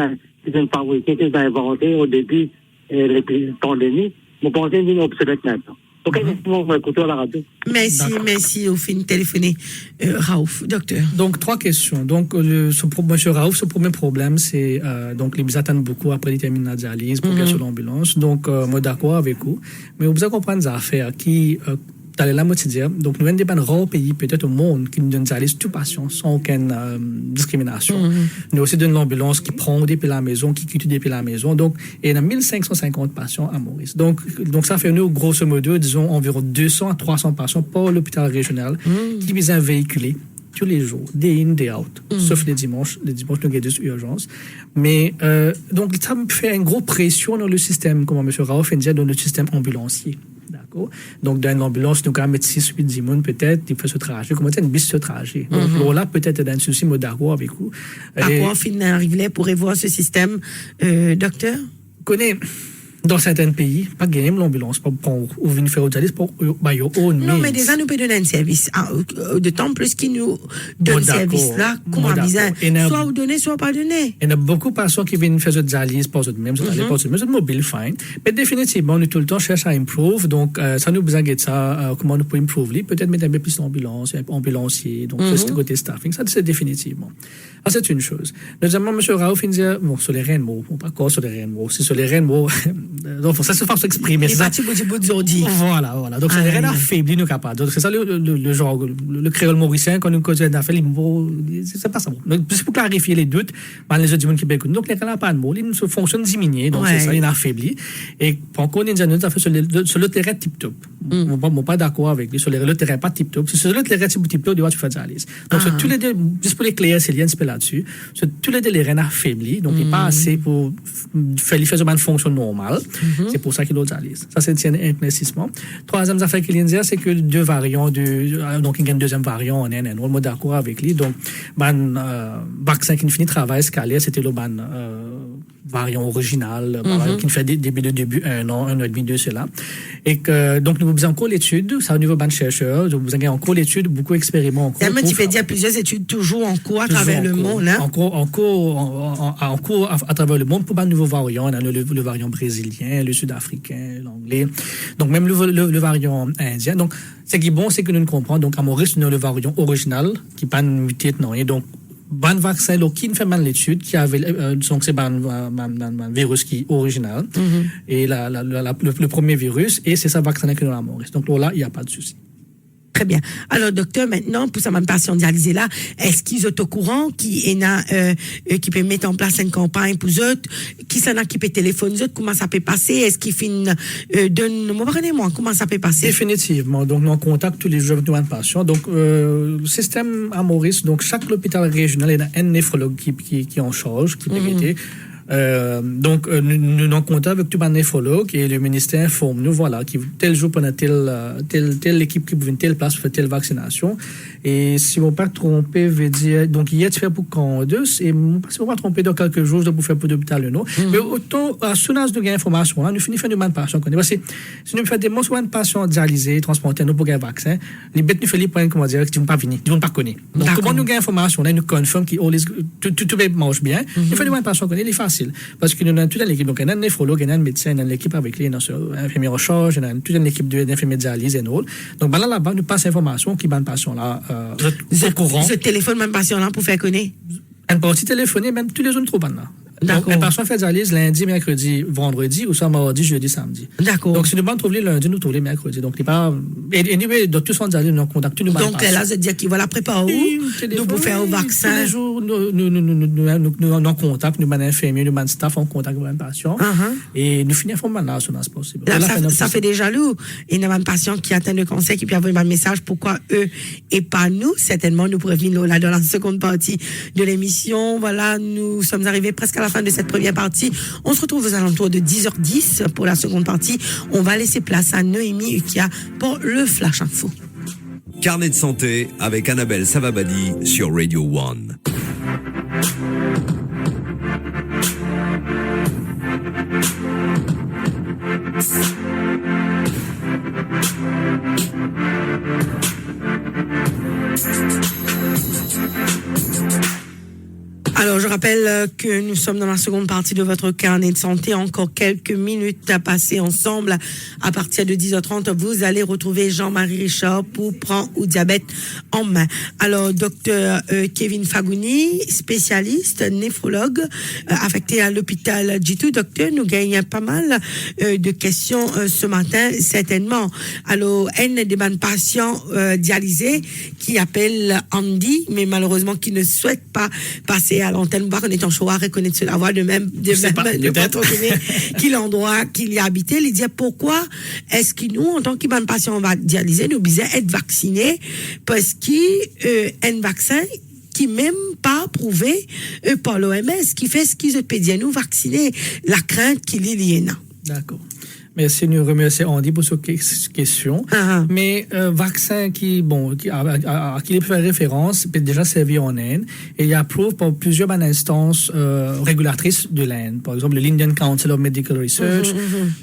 fabriqué, qui ont inventé au début de la pandémie, mais pour c'est une obsolète maintenant. Ok, on va écouter à la radio. Merci, au fin de téléphoner. Raouf, docteur. Donc, 3 questions. Donc, monsieur Raouf, ce premier problème, c'est, donc, les attendent beaucoup après les terminaux de dialyse pour qu'elles soient l'ambulance. Donc, moi, d'accord avec vous. Mais vous devez comprendre des affaires qui, dans la quotidien, donc, nous sommes des rares pays, peut-être au monde, qui nous donnent dialyse tout patient, sans aucune discrimination. Nous aussi donnons l'ambulance qui prend depuis la maison, qui quitte depuis la maison. Donc, il y a 1550 patients à Maurice. Donc, ça fait nous, grosso modo, disons, environ 200 à 300 patients par l'hôpital régional qui visent à véhiculer tous les jours, day in, day out, sauf les dimanches. Les dimanches, nous avons des urgences. Mais, donc, ça me fait une grosse pression dans le système, comme M. Raouf dit, dans le système ambulancier. D'accord. Donc, dans l'ambulance, nous avons mettre 6-8 10 peut-être, il fait ce trajet. Comment une bus ce trajet. Donc, là, peut-être, dans un souci, moi, d'accord avec vous. À quoi on finit d'arriver pour voir ce système, docteur? Connais. Dans certains pays, pas gagner l'ambulance pour venir faire au dialyse pour non, mais déjà, nous peut donner un service. De temps plus qui nous donne service là, comment bizarre. Soit vous donnez, soit pas donner. Il y a beaucoup de patients qui viennent faire le dialyse pour eux-mêmes, c'est mobile, fine. Mais définitivement, nous tout le temps cherchons à improve. Donc, ça nous besoin de ça, comment nous pouvons improve. Peut-être mettre un peu plus d'ambulance, ambulancier, donc, ce côté staffing. Ça, c'est définitivement. Ah, c'est une chose. Deuxièmement, M. Raouf, il dit, bon, sur les reins de mots, pas encore sur les reins de mots, c'est sur les reins de mots. Donc, ça se fait s'exprimer. Les bâtis bout d'ordi. Voilà. Donc, c'est les reins affaiblis, nous capables. Donc, c'est ça le genre, le créole mauricien, quand nous causons d'affaires, c'est pas ça. Donc, c'est pour clarifier les doutes, les autres du monde québécois. Donc, les reins n'ont pas de mots, ils fonctionnent diminués. Donc, c'est ça, ils sont affaiblis. Et, pour qu'on ait dit, fait sur le terrain tip-top. Moi, pas d'accord avec lui. Sur le terrain pas tip-top. Sur le terrain tip-top, tu fais dialyse. Donc, sur tous les deux, juste pour l'éclairer, c'est lié un peu là-dessus. Sur tous les deux, les reins affaiblis. Donc, il n'est pas assez pour faire une fonction normale. C'est pour ça qu'il a dialyse. Ça, c'est un investissement. Troisième affaire qu'il vient de dire, c'est que 2 variants, donc il y a une deuxième variant en N1. On est d'accord avec lui. Donc, vaccin qui finit travail scalaire, c'était le variant original, qui fait début 1 an et demi de cela. Et que, donc, nous avons encore l'étude, ça au niveau de chercheurs, nous avons encore l'étude, beaucoup d'expériments en cours. Tu peux dire plusieurs études toujours en cours à travers le monde, hein? En cours à travers le monde pour un nouveau variant, le variant brésilien, le sud-africain, l'anglais. Donc, même le variant indien. Donc, ce qui est bon, c'est que nous comprenons. Donc, à Maurice, nous avons le variant original, qui n'est pas muté, non. Et donc, ban vaccin qui ne fait mal l'étude qui avait donc c'est ban virus qui est original et le premier virus et c'est ça vaccin que nous avons Maurice. Donc là il y a pas de souci. Très bien. Alors, docteur, maintenant, pour sa même patient dialysé là, est-ce qu'ils sont au courant qui peut mettre en place une campagne pour eux, qui s'en a qui peut téléphoner eux, comment ça peut passer, est-ce qu'ils finissent, donne-moi, comment ça peut passer? Définitivement. Donc, nous on contacte tous les jours de patients. Donc, le système à Maurice, donc, chaque hôpital régional, il y a un néphrologue qui en charge, qui peut aider. Donc, nous en comptons avec tout un néphrologue et le ministère informe nous, voilà, qui tel jour pendant telle équipe qui vient telle place pour faire telle vaccination. Et si on ne pas tromper, veut dire, donc, il y a de faire pour quand deux, et si on ne pas tromper dans quelques jours, de pour faire pour l'hôpital, non. Mais autant, à ce moment où nous avons information, là, nous finissons de patients. Parce que si nous faisons des patients dialysés, transportés, nous pour un vaccin, les bêtes nous font les points, comment dire, qui ne vont pas venir, ils ne vont pas connaître. Donc, comment nous avons information, là, nous confirme que tout marche bien, nous faisons des patients connaître, il est facile. Parce que nous avons toute une équipe, donc il y a un néphrologue, il y a un médecin, il y a une équipe avec les infirmiers en charge, il y a toute une équipe d'infirmiers de dialyse et nous. Donc, là-bas, nous passons l'information qui est bonne patient là, au courant. Je téléphone même patient là pour faire connaître. Un parti téléphoné, même tous les autres trop bonnes là. D'accord. Donc, un patient fait dialyse lundi, mercredi, vendredi, ou soit mardi, jeudi, samedi. D'accord. Donc, si nous ne trouvons les lundi, nous trouvons les mercredis. Donc, il pas. Et nous, docteurs sont dialyse, nous contactons nous. Donc, là, ça veut dire qu'il va la préparer où? Nous, pour faire au vaccin. Tous les jours, nous en contact, nous, infirmiers, nous, staff, en contact avec un patient. Et nous finissons là, ce n'est pas possible. Ça fait déjà lourd. Il y a un patient qui atteint le cancer, qui peut avoir un message pourquoi eux et pas nous. Certainement, nous pourrions venir là dans la seconde partie de l'émission. Voilà, nous sommes arrivés presque à la fin de cette première partie. On se retrouve aux alentours de 10h10 pour la seconde partie. On va laisser place à Noémie Ukia pour le Flash Info. Carnet de santé avec Annabelle Savabadi sur Radio One. Alors, je rappelle que nous sommes dans la seconde partie de votre carnet de santé. Encore quelques minutes à passer ensemble. À partir de 10h30, vous allez retrouver Jean-Marie Richard pour prendre au diabète en main. Alors, docteur Kevin Fagouni, spécialiste, néphrologue, affecté à l'hôpital G2. Docteur, nous gagnons pas mal de questions ce matin, certainement. Alors, un des patients dialysés qui appelle Andy, mais malheureusement qui ne souhaite pas passer à l'antenne, on est en choix à reconnaître la voix de même, qui l'endroit qu'il y a habité. Il dit pourquoi est-ce que nous, en tant que patient dialysé, nous devons être vaccinés parce qu'un vaccin qui même pas approuvé par l'OMS, qui fait ce qu'ils peuvent nous vacciner, la crainte qu'il y ait. D'accord. Merci, nous remercions Andy pour cette question. Mais vaccin qui à qui il fait référence, peut déjà servi en Inde et il approuve par plusieurs instances régulatrices de l'Inde. Par exemple, l'Indian Council of Medical Research,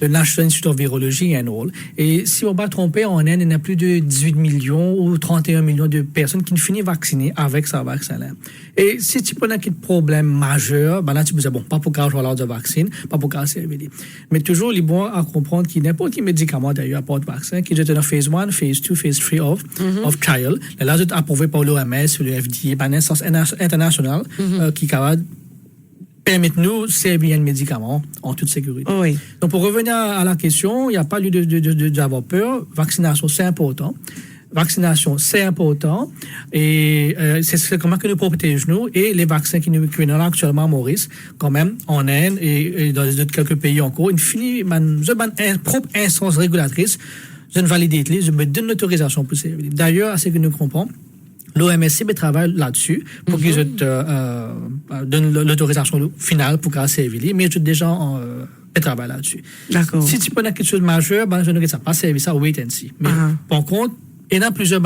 le National Institute of Virology and all. Et si on ne va pas tromper, en Inde, il y a plus de 18 millions ou 31 millions de personnes qui ne finissent vaccinées avec ce vaccin-là. Et si tu as un problème majeur, là, tu peux dire, bon, pas pour qu'à avoir de vaccin, pas pour qu'à servir. Mais toujours, il est bon à comprendre qu'il n'y a pas de médicament d'ailleurs à part de vaccin, qui est dans phase 1, phase 2, phase 3 of trial. Là, c'est approuvé par l'OMS, le FDA, par une instance internationale qui permet nous de servir un médicament en toute sécurité. Oui. Donc, pour revenir à la question, il n'y a pas lieu d'avoir peur. Vaccination, c'est important. Vaccination, c'est important et c'est comment que nous protégeons nous et les vaccins qui nous ont actuellement à Maurice, quand même, en Inde et dans quelques pays encore, une propre instance régulatrice, je ne valide les, je me donne l'autorisation pour servir. D'ailleurs, à ce que nous comprenons, l'OMSC travaille là-dessus pour qu'ils donnent l'autorisation finale pour qu'elle servir, mais je déjà travaille là-dessus. D'accord. Si tu peux quelque chose de majeur, je ne sais pas servir ça, wait and see. Mais par contre, il y a plusieurs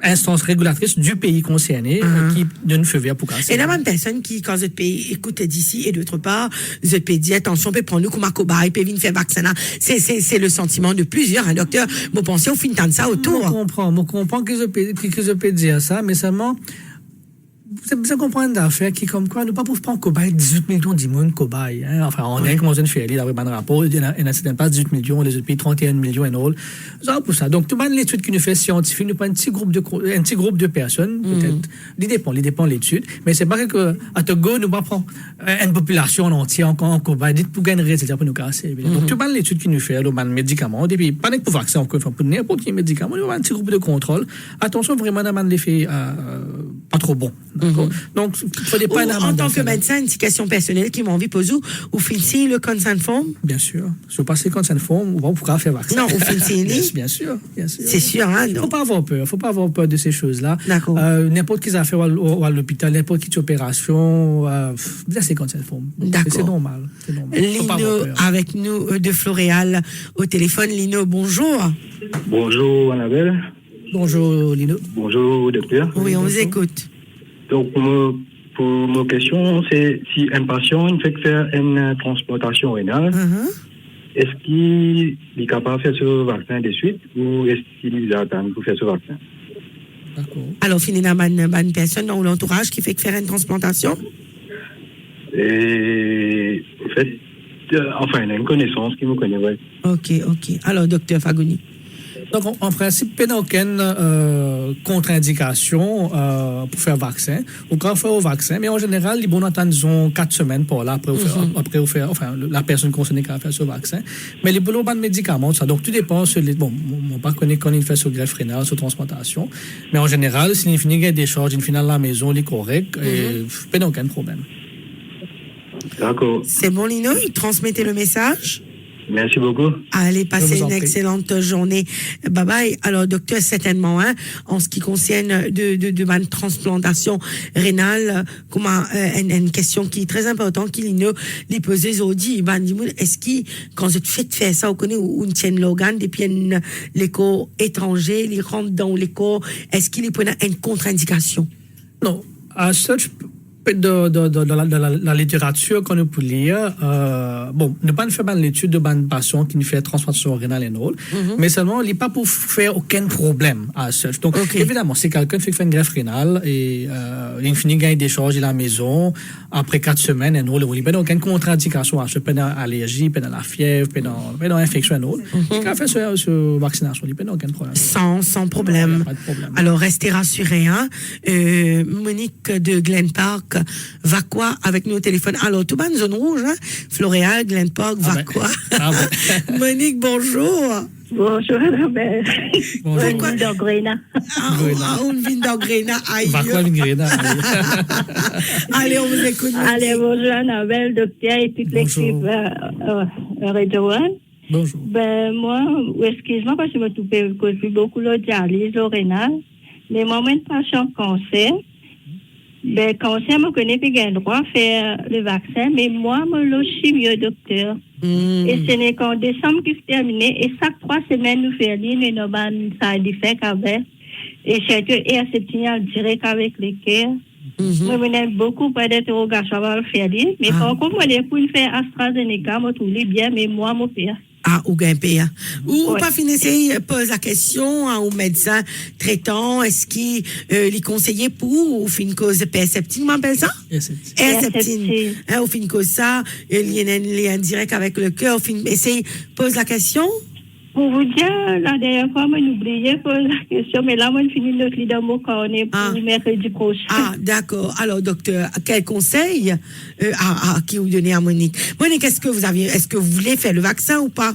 instances régulatrices du pays concerné qui donnent feu vert pour casser. Et il y a même personne qui, quand ce pays écoute d'ici et d'autre part, ce pays dit attention, peut prendre nous comme un cobaye, peut venir faire vaccin. C'est le sentiment de plusieurs, docteur. Vous pensez au fin de ça autour. Je comprends que je peux dire ça, mais seulement, Vous comprenez d'affaires qui, comme quoi, nous pas pour prendre cobaye 18 millions d'immunes cobayes. Hein? Enfin, on a commencé à faire, d'après un rapport, il y en a pas 18 millions, les autres pays 31 millions et all. Ça, pour ça. Donc, tout le monde, l'étude qui nous fait scientifique, nous prend un petit groupe de personnes, peut-être. Il dépend de l'étude. Mais c'est pas que, à Togo, nous pas prendre une population entière en cobaye, dites pour gagner, etc., pour nous casser. Donc, tout le monde, l'étude qui nous fait, le médicament, et puis, pas pour vaccin, encore, pour n'importe quel médicament, nous avons un petit groupe de contrôle. Attention, vraiment, on a l'effet, pas trop bon. D'accord. Donc, il faut pas en tant que médecin, une question personnelle qui m'a envie de poser, ou finissez le consent form? Bien sûr. Si vous passez le consent form, on va pouvoir faire vaccin. Non, ou finissez bien sûr. C'est sûr, hein? Il faut pas avoir peur. Il faut pas avoir peur de ces choses-là. D'accord. N'importe qui a fait à l'hôpital, n'importe qui opération, c'est consent form. D'accord. C'est normal. Lino, avec nous de Floréal au téléphone. Lino, bonjour. Bonjour Annabelle. Bonjour Lino. Bonjour docteur. Oui, on vous écoute. Donc pour ma question, c'est si un patient il fait faire une transplantation rénale, est-ce qu'il est capable de faire ce vaccin de suite ou est-ce qu'il attend pour faire ce vaccin? D'accord. Alors, finalement, une personne dans l'entourage qui fait que faire une transplantation? Et en fait, enfin, il a une connaissance qui me connaît, ouais. Ok. Alors, docteur Fagouni. Donc, en principe, il n'y a aucune contre-indication pour faire vaccin. Ou quand on fait au vaccin, mais en général, les bons attendent 4 semaines pour là, après la personne concernée qui a fait ce vaccin. Mais les bons médicaments, ça. Donc, tout dépend sur les. Bon, on ne pas connaître quand il fait sur greffe rénale, sur transplantation. Mais en général, s'il finit avec des charges, il finit à la maison, il est correct, et il n'y a aucun problème. D'accord. C'est bon, Lino? Transmettez le message. Merci beaucoup. Allez, passez une excellente journée. Bye bye. Alors, docteur, certainement, hein, en ce qui concerne de ma transplantation rénale, comment, une question qui est très importante, qui nous pose aujourd'hui, est-ce qu'il, quand vous faites faire ça, vous connaissez, ou une tienne l'organe, depuis l'écho étranger, il rentre dans l'écho, est-ce qu'il y a une contre-indication? Non. À such, de la littérature qu'on a pu lire, nous pas faire l'étude de ban patient qui nous fait transplantation rénale et all, mais seulement il n'est pas pour faire aucun problème à such. Donc évidemment, si quelqu'un fait une greffe rénale et il finit gagner des charges à la maison après 4 semaines et all, il n'y a aucune contre-indication à ce pas d'allergie, pas de la fièvre, pas d'infection et all. Il a fait ce vaccination, il n'y a aucun problème. Sans problème. Pas de problème. Alors restez rassurés, hein. Monique de Glen Park va quoi avec nous au téléphone? Alors, tout bas, zone rouge, hein? Floréal, Glen Park, va quoi? Monique, bonjour. Bonjour, Annabelle. Bonjour. On vit dans Gréna. On vit dans Gréna. Aïe. Va quoi, Gréna? Allez, on vous écoute. Allez, bonjour, Annabelle, docteur et toute l'équipe Radio One. Bonjour. Ben, moi, excuse-moi parce que je me trouve beaucoup de dialyse au rénal. Mais moi, je suis patient cancer. Ben, cancer, je connais plus j'ai le droit de faire le vaccin, mais moi, je suis mieux docteur. Et ce n'est qu'en décembre qui se terminé, et chaque 3 semaines, nous faisons une side effect avec, et surtout, et à ce signal direct avec les cœurs. Moi, je n'ai beaucoup pas d'interrogation à le faire, mais par contre, moi, pour faire AstraZeneca, je trouve bien, mais moi, je fais. Ah, ou gagner. Ou pas finir, pose la question au médecin traitant, est-ce qu'il est conseillé pour, ou fait une cause de PS-septine, on appelle ça? PS-septine. Ou fait une cause ça, il y a un lien direct avec le cœur, essaye, pose la question? Pour vous dire, la dernière fois, moi, j'oubliais de poser la question, mais là, moi, je finis notre leader mot quand on est pour mercredi prochain. Ah, d'accord. Alors, docteur, quel conseil qui vous donnez à Monique? Monique, est-ce que vous voulez faire le vaccin ou pas?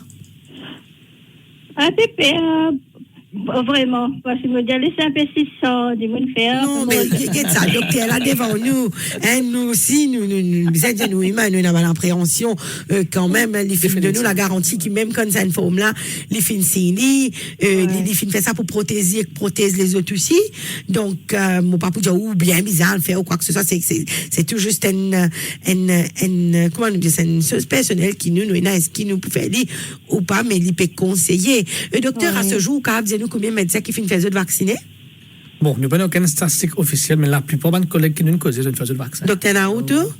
Vraiment, parce que me dire laisser un peu 600 du monde faire. Non, mais qu'est-ce ça, docteur, là devant nous, hein, nous aussi, nous êtes nous humains, nous avons l'appréhension, quand même, les films de nous, la garantie qui même quand c'est une forme là, les films signé, les films fait ça pour protèse les autres aussi. Donc, mon papa dit, ou bien bizarre le faire ou quoi que ce soit, c'est tout juste une comment on dit, c'est une chose personnelle qui nous, est-ce qui nous peut faire dire ou pas, mais il peut conseiller. Le docteur, à ce jour, quand nous combien de médecins qui finissent de faire vacciner? Bon, nous n'avons aucune statistique officielle, mais la plupart de nos collègues qui nous causent de faire le vaccin. Docteur Naruto?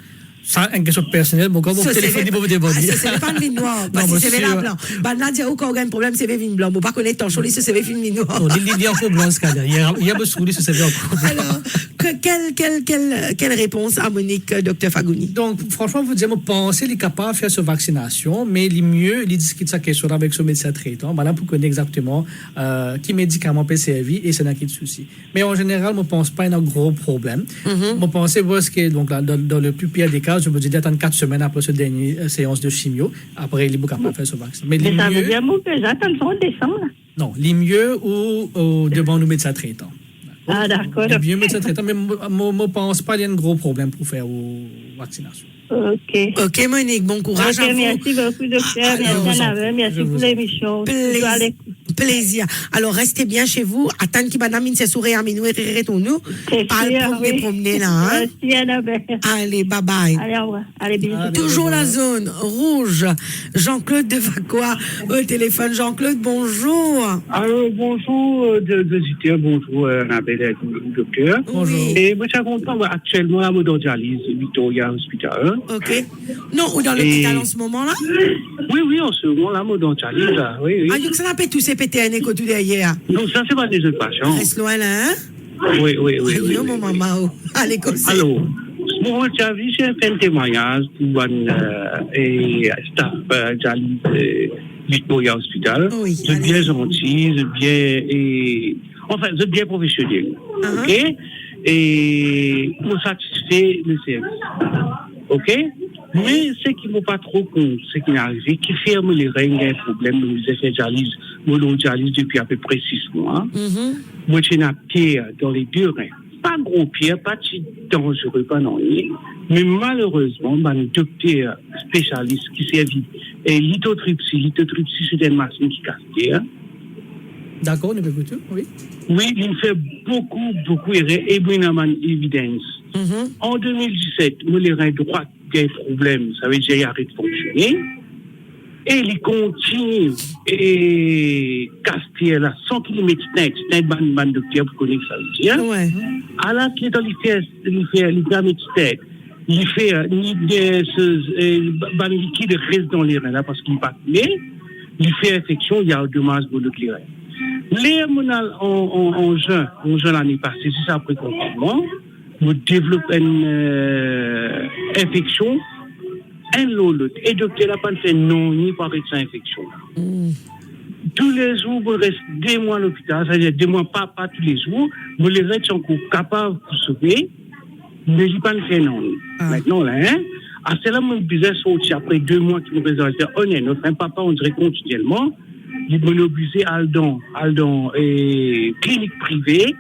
Ça, une question personnelle, bon, quand vous téléphonez pour vous déborder. C'est pas le vin noir, parce que c'est vin blanc. Ben là, il y a aucun problème, c'est vin blanc. Bon, pas connaître ton chaud, c'est vin noir. Il y a encore blanc, ce cas-là. Il y a besoin de ce CV encore. Alors, quelle réponse à Monique, docteur Fagouni? Donc, franchement, vous dites, moi, pensez qu'il est capable de faire cette vaccination, mais il mieux, il discute sa question avec son médecin traitant. Voilà, pour connaître exactement qui médicament peut servir et c'est n'a qu'il de souci. Mais en général, je ne pense pas qu'il y a un gros problème. Je pense que, donc, dans le plus pire des cas, je vous dis d'attendre 4 semaines après cette dernière séance de chimio. Après, il est capable de faire ce vaccin. Mais ça veut dire que j'attends décembre. Non, les mieux ou devant nous médecin traitant. Ah, d'accord. Les mieux médecin traitant, mais je ne pense pas qu'il y a un gros problème pour faire la vaccination. Ok, Monique, bon courage à vous. Merci beaucoup, docteur. Merci pour l'émission. Plaisir. Alors, restez bien chez vous. Attends qu'il madame se sourit à minuit et retourne-nous. Pas le promener là. Hein? Merci, Annabelle. Allez, bye bye. Allez, au revoir. Allez, bisous. Toujours la zone rouge. Jean-Claude de Vacqua au téléphone. Jean-Claude, bonjour. Alors, bonjour, auditeurs, bonjour, Annabelle et docteur. Bonjour. Et moi, je comprends actuellement à dialyse Victoria Hospital. Ok. Non, ou dans l'hôpital en ce moment-là? Oui, en ce moment, là, dialyse, là. Oui. Ah, donc ça n'a pas tous ces PTN et tout derrière. Non, ça, c'est pas des autres patients. Reste loin là, hein? Oui. Aïe, mon maman, à l'école. Alors, mon service, j'ai fait un témoignage pour un staff dialyse Victoria Hospital. Oui. C'est bien gentil, c'est bien professionnel. Ok? Et pour satisfaire le service. Ok? Mais ce qui ne m'a pas trop compte, c'est qu'il est arrivé, qui ferme les reins, il y a un problème, nous avons fait dialyse depuis à peu près 6 mois. Moi, j'ai une pierre dans les 2 reins. Pas gros pierre, pas si dangereux, pas non. Mais malheureusement, un docteur spécialiste qui servit lithotripsie, c'est une machine qui casse. D'accord, nous écoutons, oui. Oui, il fait beaucoup erreur et il y a une évidence. En 2017, les reins droits ont un problème, ça veut dire qu'il arrête de fonctionner. Et il continue et casser là, 100 km net, c'est un docteur pour connaître ça veut dire. Ouais. À la clé, il fait il fait ce liquide reste dans les reins là parce qu'il pas il fait infection, il y a deux masses moléculaires. Les en juin l'année passée, c'est ça après confinement, nous développons une infection, un lot, et docteur n'a pas fait non, ni pas avec cette infection. Tous les jours, vous restez 2 mois à l'hôpital, c'est-à-dire 2 mois, pas tous les jours, vous les êtes encore capables de sauver, mais il n'y a pas de fait non. Maintenant, là, à cela, mon business sorti après 2 mois qui nous présentait, notre papa, on dirait continuellement, il m'a obligé à Aldon et clinique privée.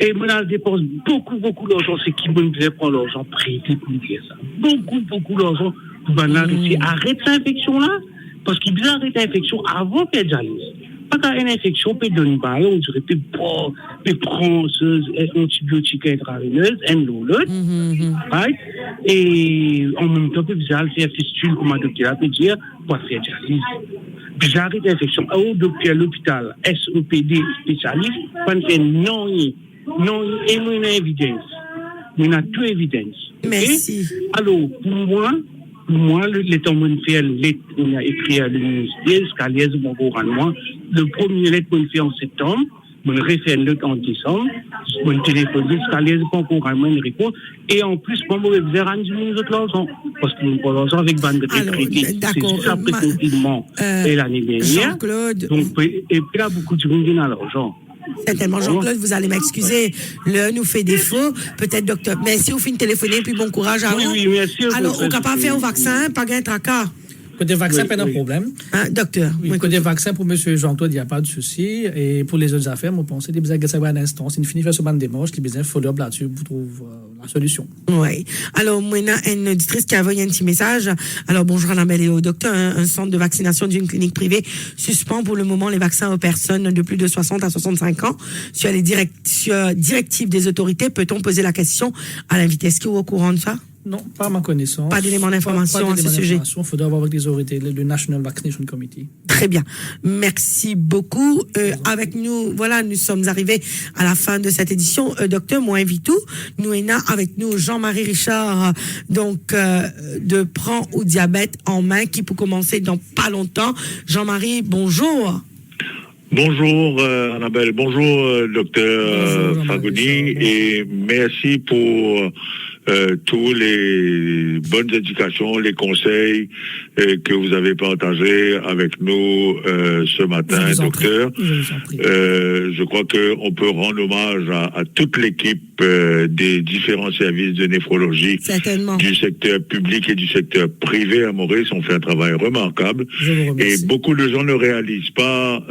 Et moi, je dépense beaucoup d'argent. C'est qui me faisait prendre l'argent prêté pour faire ça. Beaucoup d'argent pour arrêter cette infection-là. Parce qu'il doit arrêter l'infection avant de faire dialyse. Pas qu'une infection peut donner une balle, on dirait peut prendre antibiotiques intraveineuses, right? Et en même temps, peut faire fistule, comme un docteur peut dire, pour faire dialyse. Puis j'arrête l'infection. Au docteur, l'hôpital, SOPD spécialiste, pas faire non, et moi, il y a évidence. Il y a toute évidence. Merci. Alors, pour moi, le temps où on a écrit à l'université, Scaliez, mon gouvernement, le premier lettre qu'on fait en septembre, on refait une lettre en décembre, on téléphone, Scaliez, mon gouvernement, une réponse, et en plus, on va faire un autre l'argent, parce qu'on n'a pas l'argent avec bande de retraités. C'est juste après le confinement et l'année dernière. Jean-Claude. Donc, et puis là, beaucoup de gens ont l'argent. Certainement, Jean-Claude, vous allez m'excuser. Le nous fait défaut. Peut-être, docteur. Merci, vous finissez de téléphoner, puis bon courage à vous. Oui, merci. Alors, on est capable de faire au vaccin, pas gain tracas. Côté vaccin, pas de problème. Docteur. Oui, côté vaccin, pour M. Jean-Claude, il n'y a pas de souci. Et pour les autres affaires, moi, pensez que vous avez un instant. C'est une finie faire ce bande démarche, qui besoin follow-up là-dessus pour trouver la solution. Oui. Alors, moi, il y a une auditrice qui a envoyé un petit message. Alors, bonjour Annabelle et au docteur. Un centre de vaccination d'une clinique privée suspend pour le moment les vaccins aux personnes de plus de 60 à 65 ans. Sur les directives des autorités, peut-on poser la question à l'invité? Est-ce qu'il est au courant de ça? Non, pas à ma connaissance. Pas d'éléments d'information à ce sujet. Il faudra avoir avec les autorités, le National Vaccination Committee. Très bien. Merci beaucoup. Avec nous, voilà, nous sommes arrivés à la fin de cette édition. Docteur, moi, invite nous est avec nous Jean-Marie Richard, donc, de Prends au diabète en main, qui peut commencer dans pas longtemps. Jean-Marie, bonjour. Bonjour Annabelle, bonjour docteur Fagouni, et merci pour tous les bonnes indications, les conseils que vous avez partagés avec nous ce matin, docteur. Je crois qu'on peut rendre hommage à toute l'équipe des différents services de néphrologie du secteur public et du secteur privé à Maurice. On fait un travail remarquable et beaucoup de gens ne réalisent pas,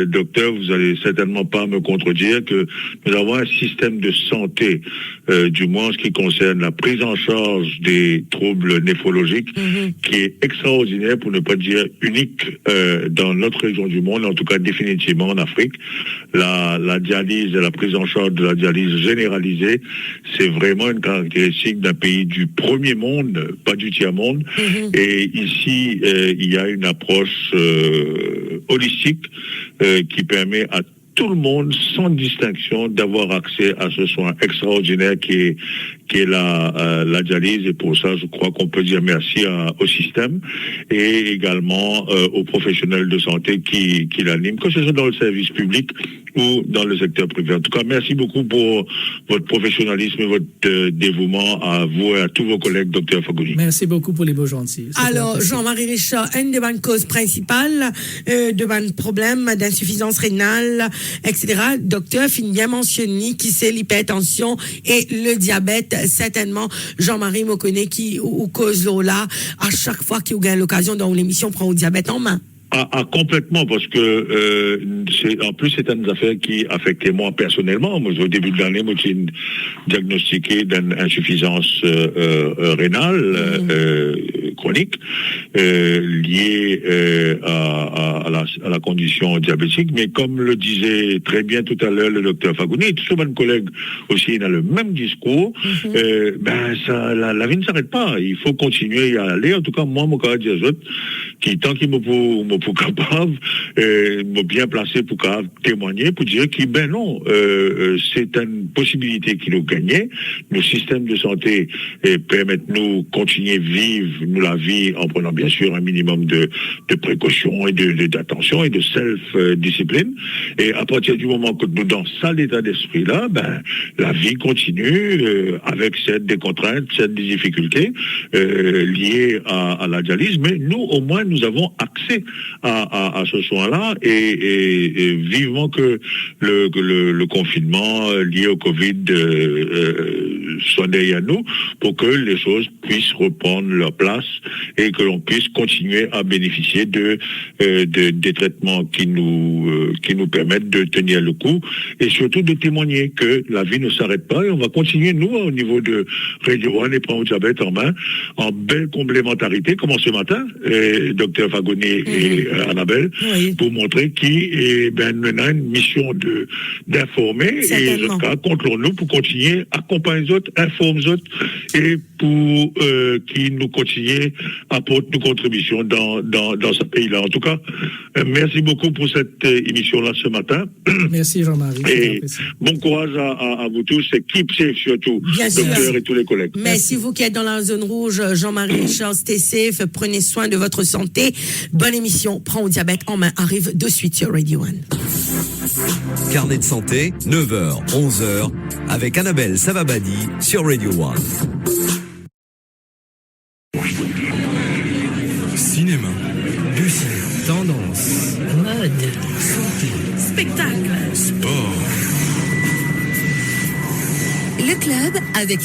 docteur, vous allez certainement pas me contredire, que nous avons un système de santé, du moins en ce qui concerne la prise en charge des troubles néphrologiques, qui est extraordinaire, pour ne pas dire unique, dans notre région du monde, en tout cas définitivement en Afrique. La dialyse et la prise en charge de la dialyse généralisée, c'est vraiment une caractéristique d'un pays du premier monde, pas du tiers-monde. Et ici, il y a une approche holistique qui permet à tout le monde, sans distinction, d'avoir accès à ce soin extraordinaire qui est la dialyse. Et pour ça, je crois qu'on peut dire merci au système et également aux professionnels de santé qui l'animent, que ce soit dans le service public ou dans le secteur privé. En tout cas, merci beaucoup pour votre professionnalisme et votre dévouement à vous et à tous vos collègues, docteur Fagouni. Merci beaucoup pour les mots gentils. Alors, Jean-Marie Richard, une des bonnes causes principales de bonnes problèmes d'insuffisance rénale, etc. Docteur finit bien mentionné qui c'est l'hypertension et le diabète. Certainement, Jean-Marie me connaît qui ou cause là à chaque fois qu'il y a l'occasion dans l'émission prend au diabète en main. Complètement, parce que en plus c'est une affaire qui affectait moi personnellement. Moi, au début de l'année, moi j'ai diagnostiqué d'une insuffisance rénale chronique liée à la condition diabétique. Mais comme le disait très bien tout à l'heure le docteur Fagouni, et tous mes collègues aussi, il a le même discours. La vie ne s'arrête pas. Il faut continuer à aller. En tout cas, moi, mon cas diazote, qui tant qu'il me pour capable, me bien placé pour témoigner, pour dire que c'est une possibilité qui nous gagnait. Nos systèmes de santé permettent nous continuer vivre nous la vie en prenant bien sûr un minimum de précautions et d'attention et de self-discipline. Et à partir du moment que nous dans cet état d'esprit-là, la vie continue avec des contraintes, des difficultés liées à la dialyse, mais nous au moins nous avons accès à ce soin-là et vivement que le confinement lié au Covid soit derrière nous pour que les choses puissent reprendre leur place et que l'on puisse continuer à bénéficier des traitements qui nous permettent de tenir le coup et surtout de témoigner que la vie ne s'arrête pas et on va continuer nous au niveau de Radio One et Prends au diabète en main en belle complémentarité comme ce matin, docteur Fagouni et Annabelle, pour montrer qu'on a une mission d'informer et en tout cas contre nous pour continuer à accompagner les autres, informer les autres et pour qui nous continuent à apporter nos contributions dans ce pays-là. En tout cas, merci beaucoup pour cette émission-là ce matin. Merci Jean-Marie. Et bon courage à vous tous, équipe, surtout, docteur et tous les collègues. Merci vous qui êtes dans la zone rouge, Jean-Marie Richard, stay safe, prenez soin de votre santé. Bonne émission, Prends au diabète en main, arrive de suite sur Radio One. Carnet de santé, 9h, 11h, avec Annabelle Savabani sur Radio One. Cinéma, musique, tendance, mode, santé, spectacle, sport. Le club avec